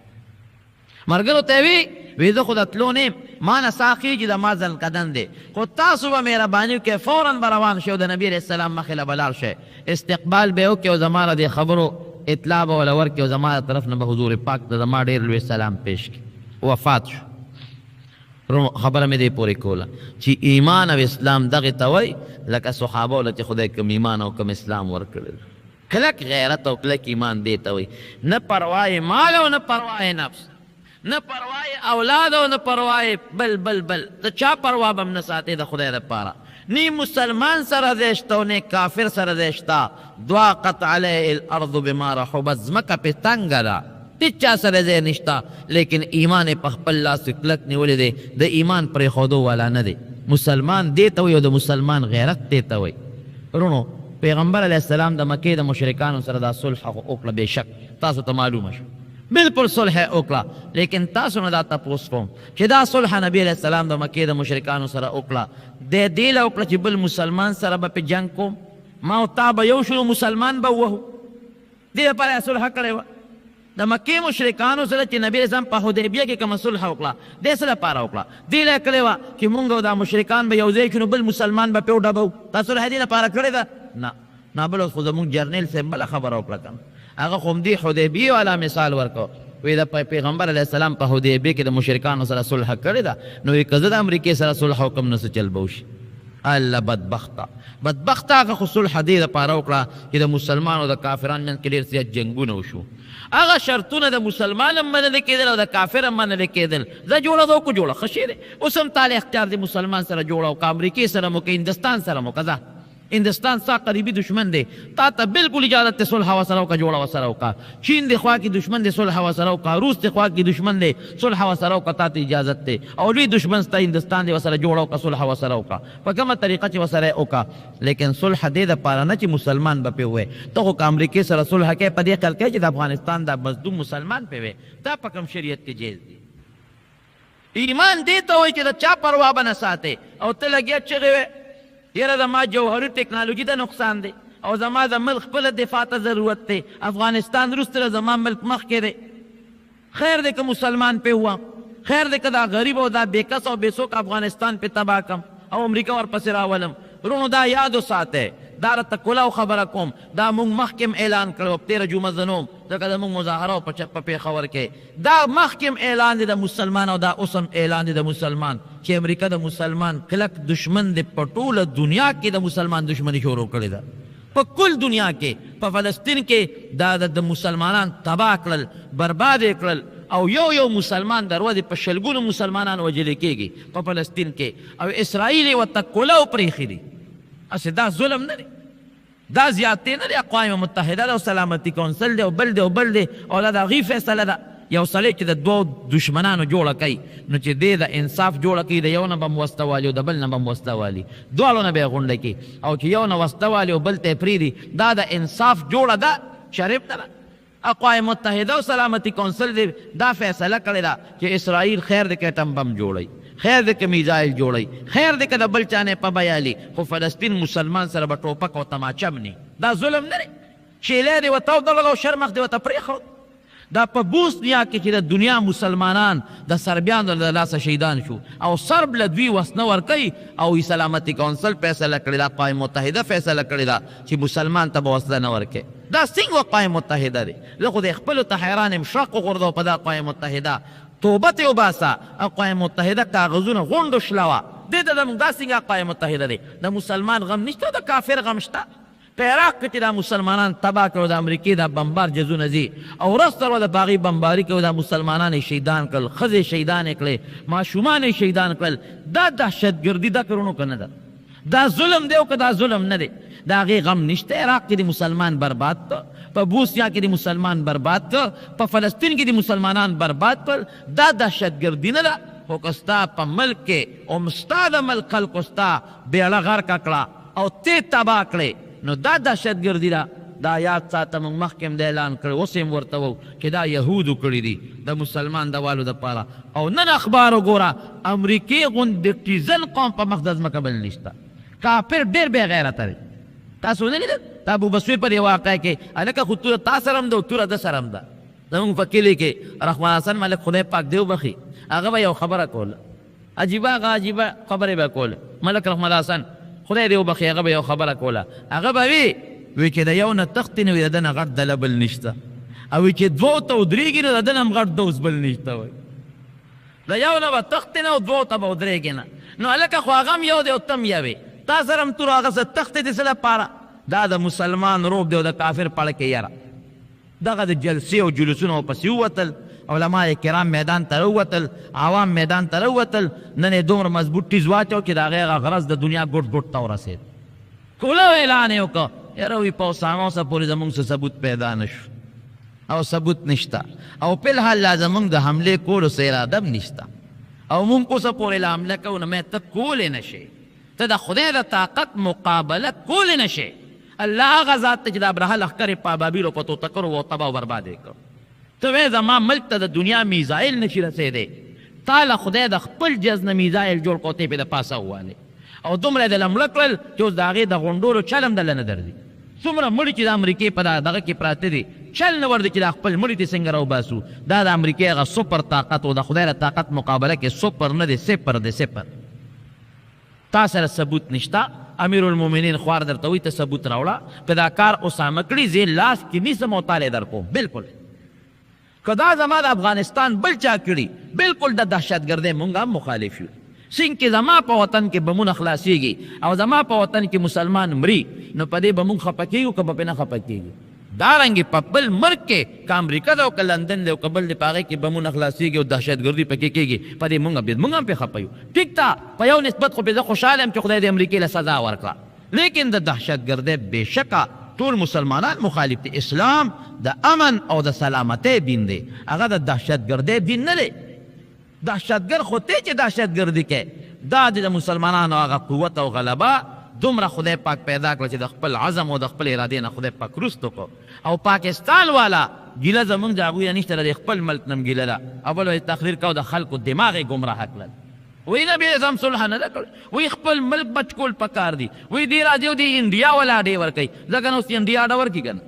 ملګرو ته یې وی زه خو د تلو نه یم، ما نه ساه خېږي د ما ځل قدم دی، خو تاسو به مهرباني وکړئ فوراً به روان شئ او د نبي علیه السلام مخې له به لاړ شئ، استقبال به یې وکړئ او زما له دې خبرو اطلاع به وله ورکړي او زما د طرف نه به حضور پاک ته زما ډېر لوی سلام پیش کړي. وفات شو. خبره مې دې پورې کوله چې ایمان او اسلام دغې ته وایي لکه صحابو له چې خدای کوم ایمان او کوم اسلام ورکړی. کلک غیرت او کلک ایمان دې ته وایي، نه پروای مال او نه پروای نفس، نه پروای اولاد او نه پروای بل د چا پروا به هم نه ساتې د خدای دپاره. نی مسلمان سره دې شته او نه کافر سره دې شته. ضاقت علیه الارض بما رحبت، ځمکه پې تنګه ده، هېڅ چا سره ځای نشته، لیکن ایمان یې په خپل لاس کلک نیولی دی، د ایمان پرېښودو والا نه دی. مسلمان دې ته وایي او د مسلمان غیرت دې ته وایي. ورونو پیغمبر علیه السلام د مکې د مشرکانو سره دا صلح وکړه، بېشک تاسو ته معلومه شو بالکل صلح یې وکړه. لیکن تاسو نه دا تپوس کوم چې دا صلح نبي علیه السلام د مکې د مشرکانو سره وکړه، دی دې له وکړه چې بل مسلمان سره به پې جنګ کوم، ما او تا به یو شو مسلمان به ووهو، دې لپاره یې صلح کړې وه. د مکې مشرکانو سره چې نبي اسلام په حدیبیه کې کومه صلح وکړه، دې څه لپاره وکړه؟ دې له کړې وه چې مونږ او دا مشرکان به یو ځای کړو، بل مسلمان به پې وډبو. دا صلح دې لپاره کړې ده؟ نه. نابل اوس خو زمونږ جرنیل صاحب بله خبره وکړه که هغه خو همدې حدیبیې والا مثال ورکړو، وی د پیغمبر علیه السلام په حدیبیې کې د مشرکانو سره صلح کړې ده، نو وی که زه د امریکې سره صلح وکړم نو څه چل به وشي؟ الله بدبخته هغه خو صلح دې دپاره وکړه چې د مسلمانو د کافرانو منځ کې ډېر زیات جنګونه وشو. هغه شرطونه د مسلمان هم منلې کېدل او د کافر هم منلې کېدل. زه جوړه ده وکړو جوړه ښه شی دی، اوس هم تاله اختیار دی مسلمان سره جوړه او که امریکې سره مو که هندوستان سره مو که ځه هندوستان ستا قریبي دشمن دی، تا ته بالکل اجازت دی صلح ورسره وکړه، جوړه ورسره وکړه. چین د خوا کې دشمن دی، صلح ورسره وکړه. روس د خوا کې دشمن دی، صلح ورسره وکړه، تا ته اجازت دی. او لوی دشمن ستا هندوستان دی، ورسره جوړه وکړه، صلح ورسره وکړه په کومه طریقه چې ورسره وکړه. لیکن صلح دې دپاره نه چې مسلمان به پې ووایي. ته خو که امریکې سره صلح کوې په دې خیال کوې چې د افغانستان دا مظلوم مسلمان پې ووایي، دا په کوم شریعت کې جایز دی؟ ایمان دې ته وایي چې د چا پروا به نه ساتې او ته لګیا چغې وې یاره زما جوهري ټکنالوژي ته نقصان دی او زما د ملک خپله دفاع ته ضرورت دی، افغانستان وروسته زما ملک مخکې دی. خیر دی که مسلمان پې ووام، خیر دی که دا غریب او دا بېکس او بېڅوک افغانستان پې تباه کم او امریکا ورپسې راولم. ورونو دا یاد وساتئ، دا راته کلاو خبره کوم، دا مونږ مخکې هم اعلان کړی و په تېره جمعه زنوم، ځکه زمونږ مظاهره و په پېښور کې. دا مخکې هم اعلان دی د مسلمان او دا اوس هم اعلان دی د مسلمان چې امریکا د مسلمان کلک دشمن دی. په ټوله دنیا کې د مسلمان دشمني شروع کړې ده، په کل دنیا کې. په فلسطین کې دا د مسلمانان تباه کړل، برباد یې کړل او یو مسلمان د ورځې په شلګونو مسلمانان وژلې کېږي په فلسطین کې، او اسرائیل یې ورته کلاو پرېښي دي. اسې دا ظلم نه دی، دا زیاتې نه دی. اقوام متحده ده او سلامتي کونسل دی او بل دی او بل دی او دا د هغې فیصله ده. یو سړی چې د دوو دشمنانو جوړه کوي نو چې دی د انصاف جوړه کوي، د یو نه به هم وسته والي او د بل نه به هم وسته والي، دواړو نه به یې غونډه کوي. او چې یو نه وسته والي او بل ته یې پرېږدي، دا د انصاف جوړه ده، شریف نه ده. اقوام متحده او سلامتي کونسل دی دا فیصله کړې ده چې اسرائیل خیر دی که اټم بم جوړوي، خیر دی که میزایل جوړوي، خیر دی که د بل چا نه په بیالي، خو فلسطین مسلمان سره به ټوپک او تماچه مني. دا ظلم نه دی. شیلی دی ورته ودرغه او شرمخ دی ورته پرېښود. دا په بوسنیا کې چې د دنیا مسلمانان د سربیانو د لاسه شهیدان شو او سرب له دوی وس نه ورکوي او سلامتي کونسل فیصله کړې ده، اقوام متحده فیصله کړې ده چې مسلمان ته به وسله نه ورکوي. دا څنګه اقوام متحده دی؟ زه خو د خپلو ته حیران یم. شق وغورځوه په دا اقوام متحده، توبه ترې وباسه. اقوام متحده کاغذونه غونډو شلوه، دې ته زموږ دا څنګه اقوام متحده دی د مسلمان غم نشته د کافر غم شته په عراق کې چې دا مسلمانان تباه کړو د امریکې دا بمبار جزونه ځي او ورځ تر ورځه په هغې بمباري کوي دا مسلمانان یې شهیدان کړل ښځې شهیدانې کړې ماشومان یې شهیدان کړل دا دهشتګردي ده کړنو که نه ده دا ظلم دی او که دا ظلم نه دی د هغې غم نشته عراق کې د مسلمان برباد کړ په بوسیا کې د مسلمان برباد کړ په فلسطین کې د مسلمانان برباد کړ دا دهشتګردي نه ده خو که ستا په ملک کې او ستا د ملک خلکو ستا بیړه غرقه کړه او ته تباه کړې نو دا دهشتګردي ده دا یاد ساته موږ مخکې هم د اعلان کړی اوس یې هم ورته وو چې دا یهودو کړي دي د مسلمان د والو دپاره او نن اخبار وګوره امریکې غوندې د ټیزن قوم په مخ د ځمکه بل نشته کافر ډېر بې غیرته دی تاسو نه لیدل د ابوبصرې په دې واقعه کې هلکه خو توره تا سره هم ده او توره ده سره هم ده زموږ په کلي کې رحمان حسن ملک خدای پاک دی وبخي هغه به یو خبره کوله عجیبه هغه عجیبه خبرې به کوله ملک رحمان حسن خدای دې وبخي هغه به یو خبره کوله هغه به وی چې د یو نه تختې نه وي د ده نه غټ دله بل نشته او چې دوو ته ودرېږي نو د ده نه هم غټ دوس بل نشته وایي د یو نه به تختې نه او دوو ته به ودرېږي نه نو هلکه خو هغه هم یو دی او ته هم یوې تا سره هم تور هغه څه تختې د څه لپاره دا د مسلمان روب دی او د کافر پړه کې یره دغه د جلسې او جلوسونو ورپسې ووتل علما کرام میدان ته راووتل عوام میدان ته راووتل نن یې دومره مضبوط ټیز واچو چې د هغې هغه غرض د دنیا ګوټ ګوټ ته ورسېد کوله اعلان یې وکړه یاره وي په اوسامه اوسه پورې زمونږ څه ثبوت پیدا نه شو او ثبوت نشته او فلحال لا زمونږ د حملې کولو څه اراده هم نشته او مونږ اوسه پورې له حمله کوو نو مې ته کولی نه شې ته د خدای د طاقت مقابله کولی نه شې الله هغه ذات ته چې د ابرهه لښکرې په ابابیلو په توتکرو و تباه او برباد یې کړ ته وایې زما ملک ته د دنیا میزایل نشي رسېدی تا له خدای د خپل جز نه میزایل جوړ کړو ته یې پې د پاسه ووالې او دومره یې دله مړه کړل چې اوس د هغې د غونډولو چل هم دله نه درځي څومره مړي چې د امریکې په دغه کې پراته دي چل نه ورځي چې دا خپل مړي ته څنګه راوباسو دا د امریکې هغه سپر طاقت او د خدای د طاقت مقابله کې سپر نه دی صفر دی صفر تا سره ثبوت نشته امیر المؤمنین خوار درته وایي ته ثبوت راوړه که دا کار اسامه کړي زه لاس کې نیسم او تاله در کوم بلکل که دا زما د افغانستان بل چا کړي بلکل د دهشتګردۍ مونږ هم مخالف یو څنګه چې زما په وطن کې بمونه خلاصېږي او زما په وطن کې مسلمان مري نو په دې به مونږ خفه کېږو که به پرې نه خفه کېږو دارنګې په بل ملک کې که امریکا ده او که لندن دی او که بل دی په هغې کې بمونه خلاصېږي او دهشتګردي پکې کېږي په دې مونږ هم پرې خفه یو ټیک ده په یو نسبت خو پرې زه خوشحاله یم چې خدای د امریکې له سزا ورکړه لیکن د دهشتګردۍ بېشکه ټول مسلمانان مخالف دي اسلام د امن او د سلامتۍ دین دی هغه د دهشتګردۍ دین نه دی دهشتګر خو ته چې دهشتګردي کې دا د مسلمانانو هغه قوت او غلبه دومره خدای پاک پیدا کړه چې د خپل عزم او د خپل ارادې نه خدای پاک رستو کړو او پاکستان والا ګیله زمونږ د هغوی نه نشته د خپل ملک نه هم ګیله ده اول به تقریر کو د خلکو دماغ یې ګمراه کړل وی نبی اعظم صلح نه ده کړی وی خپل ملک بچ کول پکار دي وی دې راځي او د انډیا والا اډې ورکوي ځکه نو اوس انډیا اډه ورکړي که نه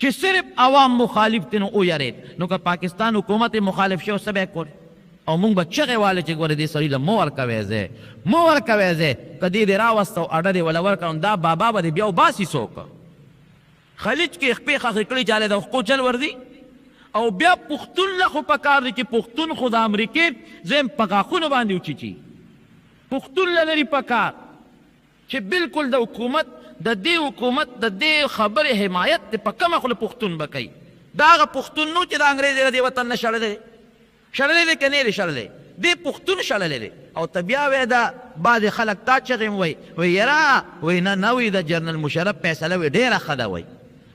چې صرف عوام مخالف دي نو ویرېد نو که پاکستان حکومت مخالف شي او څه به یې کول او مونږ به چغې والې چې ګوره دې سړي له مه ورکوی ځای مه ورکوی ځای که دې دې راوسته او اډه دې وله ورکړه دا بابا به دې بیا وباسي څوک خلیج کې خپې خښې کړي چې هلې د حقو چل ورځي او بیا پښتون له خو پکار دی چې پښتون خو د امریکې زم په غاښونو باندې وچیچي پښتون له لري پکار چې بالکل د حکومت د دې حکومت د دې خبرې حمایت دی په کومه خوله پښتون به کوي دا هغه پښتون نو چې د انګریز د دې وطن نه شړلی شړلی دی که نه دی شړلی دې پښتون شړلی دی او ته بیا وایې دا بعضې خلک تا چغې وایي وایي یاره وایي نه نه وایي د جنرل مشرف فیصله وایي ډېره ښه ده وایي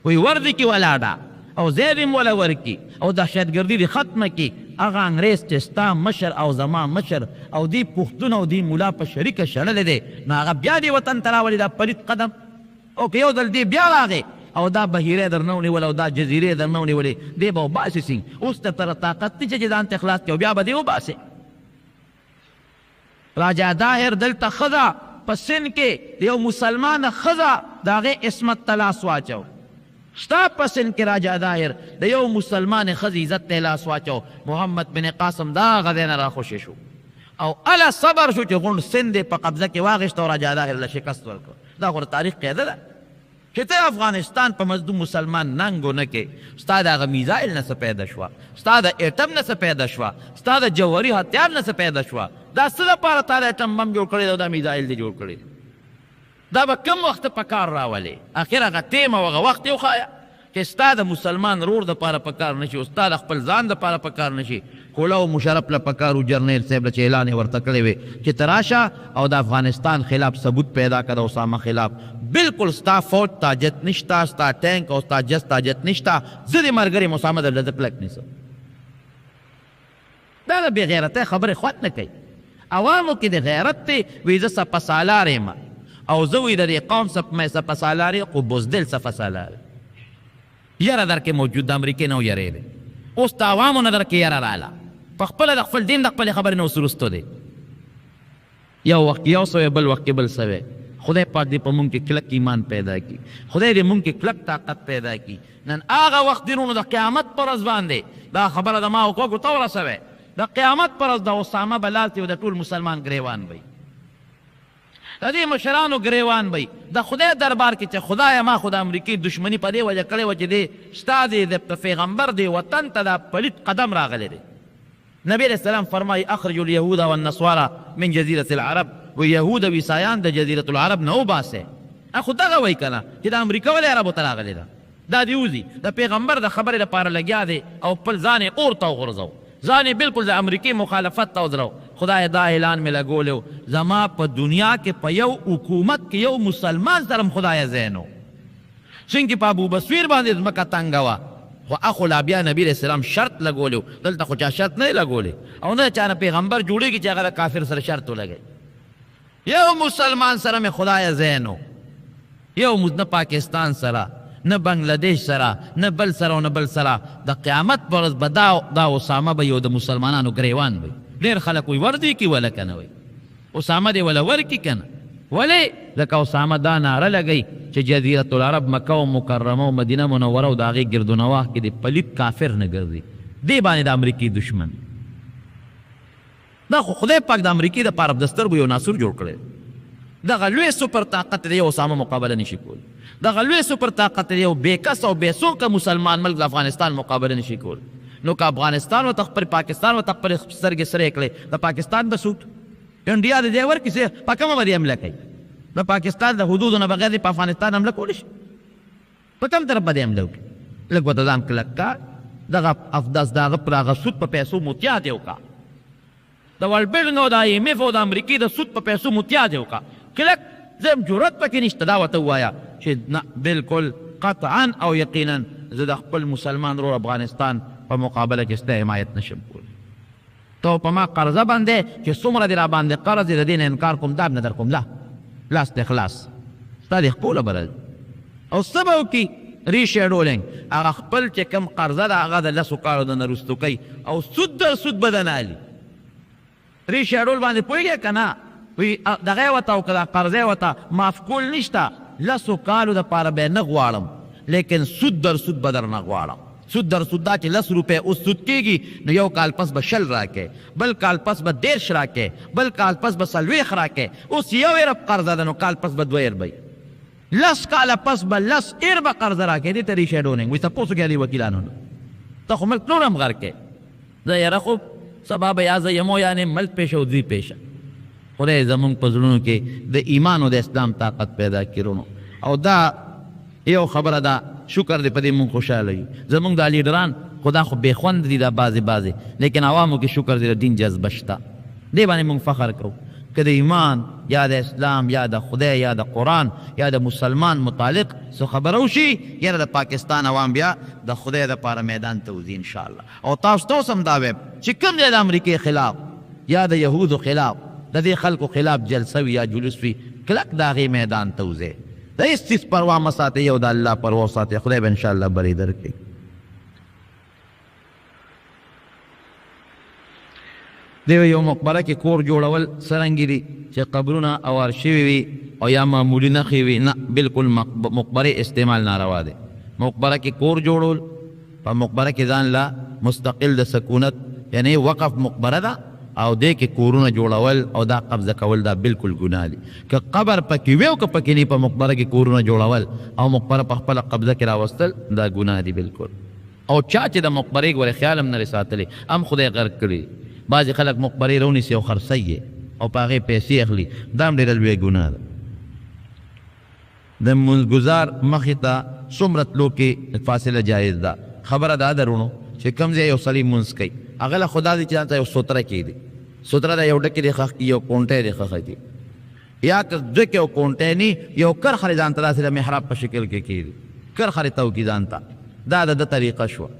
وایي وردي کې ولاړه او زه دې وله ورکي او دهشتګردي دې ختمه کړي هغه انګریز چې ستا مشر او زما مشر او دې پښتون او دې ملا په شریکه شړلی دی نو هغه بیا دې وطن ته راولي دا پلید قدم او که یو ځل دې بیا راغی او دا بهیرې در نه ونیول او دا جزیرې در نه ونیولې دې به وباسې سي اوس ته تر طاقت دی چې ځان ته خلاص کړي او بیا به دې وباسې راجا داهر دلته ښځه په سند کې د یو مسلمانه ښځه د هغې عصمت ته لاس واچو ستا په سند کې راجا داهر د یو مسلمانې ښځې عزت ته لاس واچو محمد بن قاسم دا هغه ځای نه راخوشې شو او اله صبر شو چې غونډ سند یې په قبضه کې واخېست او راجا داهر له شکست ورکړ دا خو د تاریخ قاعده ده چې ته افغانستان په مظلوم مسلمان ننګو نه کې ستا د هغه میزایل نه څه پیدا شوه ستا د ایټم نه څه پیدا شوه ستا د جوهري هتیار نه څه پیدا شوه دا څه دپاره تا دا ایټم بم جوړ کړی دی او دا میزایل دې جوړ کړی دی دا به کم وخت په کار راولې اخر هغه ټیم او هغه وخت یې وښایه چې ستا د مسلمان رور دپاره په کار نه شي او ستا د خپل ځان دپاره په کار نه شي کولاو مشرف له په کار و جرنیل صاحب له چې اعلان یې ورته کړی وی چې ته راشه او د افغانستان خلاف ثبوت پیدا کړه د اسامه خلاف بالکل ستا فوج تاجت نشته ستا ټینک او ستا جس تاجت نشته زه دې ملګري یم اسامه درله زه کلک نیسم دا د بې غیرتۍ خبرې خوند نه کوي عوامو کې د غیرت دی وی زه سپه سالار یم او زه وی د دې قوم مې سپه سالار یم خو بزدل سپه سالار یره در کې موجود د امریکې نه ویرېدی اوس د عوامو نه در کې یره راله په خپله د خپل دین د خپلې خبرې نه اوس وروستو دی یو وخت یو سوی بل وخت کې بل سوی خدای پاک دې په مونږ کې کلک ایمان پیدا کړي خدای دې مونږ کې کلک طاقت پیدا کړي نن هغه وخت دینونو د قیامت پر ورځ باندې دا خبره د ما وکوږو ته ورسوی د قیامت پر ورځ د اسامه به لاسې او د ټول مسلمان ګریوان وي د دې مشرانو ګریوان وي د خدای دربار کې چې خدایه ما خو د امریکې دشمني په دې وجه کړې وه چې دې ستا د پیغمبر دې وطن ته دا پلیت قدم راغلی دی نبی علیہ السلام فرمایي اخرجوا اليهود والنصارى من جزیرة العرب و یهود او عیسایان د جزیرة العرب نه وباسئ خو دغه وایي که نه چې د امریکا ولې عربو ته راغلی ده دا دې وځي د پیغمبر د خبرې لپاره لګیا دی او خپل ځان یې اور ته وغورځو ځان یې بلکل د امریکې مخالفت ته ودرو خدای دا اعلان مې لګولی و زما په دنیا کې په یو حکومت کې یو مسلمان سره م خدایه ځای نه و څنګه په ابو بصیر باندې ځمکه تنګه وه خو اخو لا بیا نبي علیہ السلام شرط لګولی و دلته خو چا شرط نه دی لګولی او نه چا نه پیغمبر جوړېږي چې هغه د کافر سره شرط ولګوي یو مسلمان سره مې خدایه ځای نه یو نه پاکستان سره نه بنگلادیش سره نه بل سره او نه بل سره د قیامت پر ورځ به دا اسامه به یو د مسلمانانو ګریوان وي ډېر خلک وایي ور دې کي وله که نه وایي اسامه دې وله ورکي که نه ولې لکه اسامه دا ناره لګوي چې جزیرة العرب مکه و مکرمه او مدینه منوره او د هغې ګردونواح کې د پلیت کافر نه ګرځي دې باندې د امریکې دشمن دا خو خدای پاک د امریکې دپاره د سترګو یو ناصر جوړ کړی دغه لوی سپر طاقت دی یو اسامه مقابله نشي کولی دغه لوی سپر طاقت دی یو بېکس او بېڅوکه مسلمان ملک د افغانستان مقابله نشي کولی نو که افغانستان ورته خپل پاکستان ورته خپلې سترګې سرې کړې د پاکستان به سود انډیا د دې ورکړي په کومه به دې حمله کوي د پاکستان د حدودو نه بغیر په افغانستان حمله کولی شي په کوم طرف به دې حمله وکړي لږ ورته ځان کلک کا دغه افداس د هغه پر هغه سود په پیسو متیاد یې وکړه د ورلډ بینک او د آی ایم ایف او د امریکې د سود په پیسو متیاد یې وکړه کلک زه جرأت پکې نشته دا ورته ووایه چې نه بلکل قطعا او یقینا زه د خپل مسلمان رور افغانستان په مقابله کې ستا حمایت نشم کولی تو په ما قرضه باندې چې څومره دې را باندې قرض د دې نه انکار کوم دا نه در کوم لاس د اخلاص ستا دې خپله برل او څه به وکړي ریشیډولینګ هغه خپل چې کوم قرضه ده هغه د لسو کالو د نه وروستو کوي او سود در سود به درنه الي ریشیډول باندې پوهېږې که نه وی دغه یې ورته او که دا قرضه یې ورته معاف کول نشته لسو کالو دپاره به یې نه غواړم لیکن سود در سود به درنه غواړم سود در سود دا چې 10 روپۍ اوس سود کېږي نو یو کال پس به 20 راکې بل کال پس به 13 راکې بل کال پس به 40 راکې اوس یو ارب قرضه ده نو کال پس به 2 اربۍ 10 کاله پس به 10 اربه قرضه راکې دې ته ریشیډونینګ وایي تپوس وکړه دې وکیلانو نه ته خو ملک نور هم غر کې زه یاره خو سبا به یا زه یمو یعنې ملک پیشه او دوی پیشه خدای زمونږ په زړونو کې د ایمان او د اسلام طاقت پیدا کړو او دا یو خبره ده شکر دې په دې مونږ خوشحاله یو زمونږ دا لیډران خدا خو بې خوند دي دا بعضې لیکن عوامو کې شکر دې د دین جذبه شته دې باندې مونږ فخر کوو که د ایمان یا د اسلام یا د خدای یا د قرآن یا د مسلمان متعلق څه خبره وشي یاره د پاکستان عوام بیا د خدای دپاره میدان ته وځي انشاءالله او تاسو ته اوس هم دا وایم چې کوم ځای د امریکې خلاف یا د یهودو خلاف د دې خلکو خلاف جلسه وي یا جلوس وي کلک د هغې میدان ته وځئ د هېڅ څیز پروا مه ساتئ یو د الله پروا ساتئ خدای به انشاءالله بری درکړي دیو یو مقبره کې کور جوړول څرنګې دي چې قبرونه اوار شوي وي او یا معمولي نښې وي نه بلکل مقبرې استعمال ناروا دی مقبره کې کور جوړول په مقبره کې ځان لا مستقل د سکونت یعنی وقف مقبره ده او دې کې کورونه جوړول او دا قبضه کول دا بالکل ګناه دي که قبر پکې وي او که پکې نه په مقبره کې کورونه جوړول او مقبره په خپله قبضه کې راوستل دا ګناه دي بالکل او چا چې د مقبرې ګورې خیال هم نه ساتلی هم خدای غرق کړي بعضې خلک مقبرې رونیسي او خرڅوي یې او په هغې پیسې اخلي، دا هم ډېره لویه ګناه ده. د منځګزار مخې ته څومره تلو کې فاصله جایز ده. خبره دا ده رونو چې کوم ځای یو سړی مونځ کوي هغه له خدا دی چې ځان ته یو سوتره کښېږدي، سوتره ده یو ډکې دې ښخ کړي، یو کونټی دې ښخ کړي، یا که ډکې او کونټی نه یو کرخه ځان ته داسې د محراب په شکل کې کښېږدي، کرخه ته وکړي ځان ته، دا د ده طریقه شوه.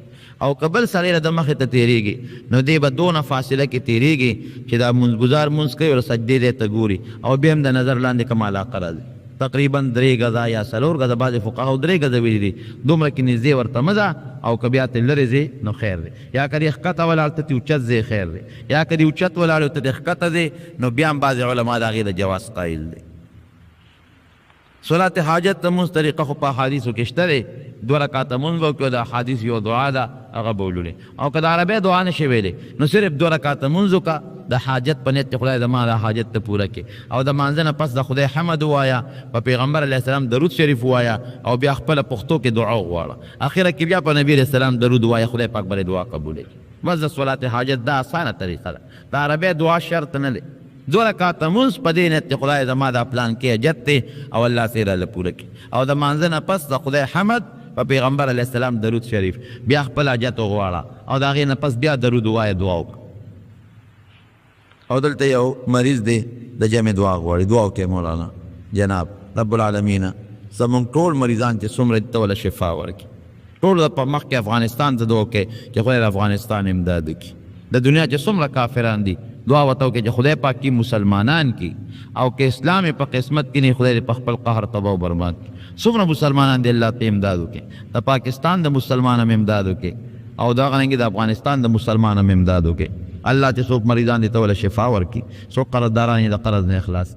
او که بل سړی د مخې ته تېرېږي نو دی به دونه فاصله کې تېرېږي چې دا منځګزار مونځ کوي او سجدې دی ته ګوري او بیا هم د نظر لاندې کوم علاقه راځي، تقریبا 3 غزه یا 4 غزه، بعضې فقهاو 3 غزه ویلي دي، دومره کې نږدې ورته مه ځه، او که بیا ته لرې ځې نو خیر دی، یا که دې ښکته ولاړ ته دې اوچت ځې خیر دی، یا که دې اوچت ولاړ ته دې ښکته ځې نو بیا هم بعضې علما د هغې د جواز قایل دی. صلات حاجت د مونځ طریقه خو په احادیثو کې شته دی، 2 رکعاته مونځ به وکړو، د احادیث یو دعا ده هغه به ولولې، او که د عربۍ دعا نشي ویلی نو صرف 2 رکعاته مونځ وکړه د حاجت په نیت چې خدای زما د حاجت ته پوره کړي، او د مانځه نه پس د خدای حمد ووایه، په پیغمبر علیه السلام درود شریف ووایه، او بیا خپله پښتو کې دعا وغواړه، اخره کې بیا په نبي علیه السلام درود ووایه، خدای پاک به دعا قبوله کړي. بس د صلات حاجت دا اسانه طریقه ده، د عربۍ دعا شرط نه دی. 2 رکعاته مونځ په دې نیت چې خدای زما دا پلان کې حاجت دی او الله سره له پوره کړي، او د مانځه نه پس د خدای حمد، په پیغمبر علیه السلام درود شریف، بیا خپل حاجت وغواړه، او د هغې نه پس بیا درود ووایه، دعا وکړه. او دلته یو مریض دی د جمع دعا غواړي، دعا وکړئ مولانا جناب رب العالمین زمونږ ټول مریضان چې څومره دي ته وله شفا ورکړي، ټول په مخکې افغانستان ته دعا وکړئ چې خدای د افغانستان امداد وکړي، د دنیا چې څومره کافران دي دعا ورته وکړئ چې خدای پاک کی مسلمانان کی، او که اسلام په قسمت کې نه خدای په خپل قهر تباه او برباد کړي. څومره مسلمانان دی الله ته امداد وکړي، د پاکستان د مسلمان هم امداد وکړي، او دا غننګي د افغانستان د مسلمان هم امداد وکړي. الله چې څوک مریضان دي ته وله شفا ورکړي، څوک قرضداران یې د قرض نه اخلاص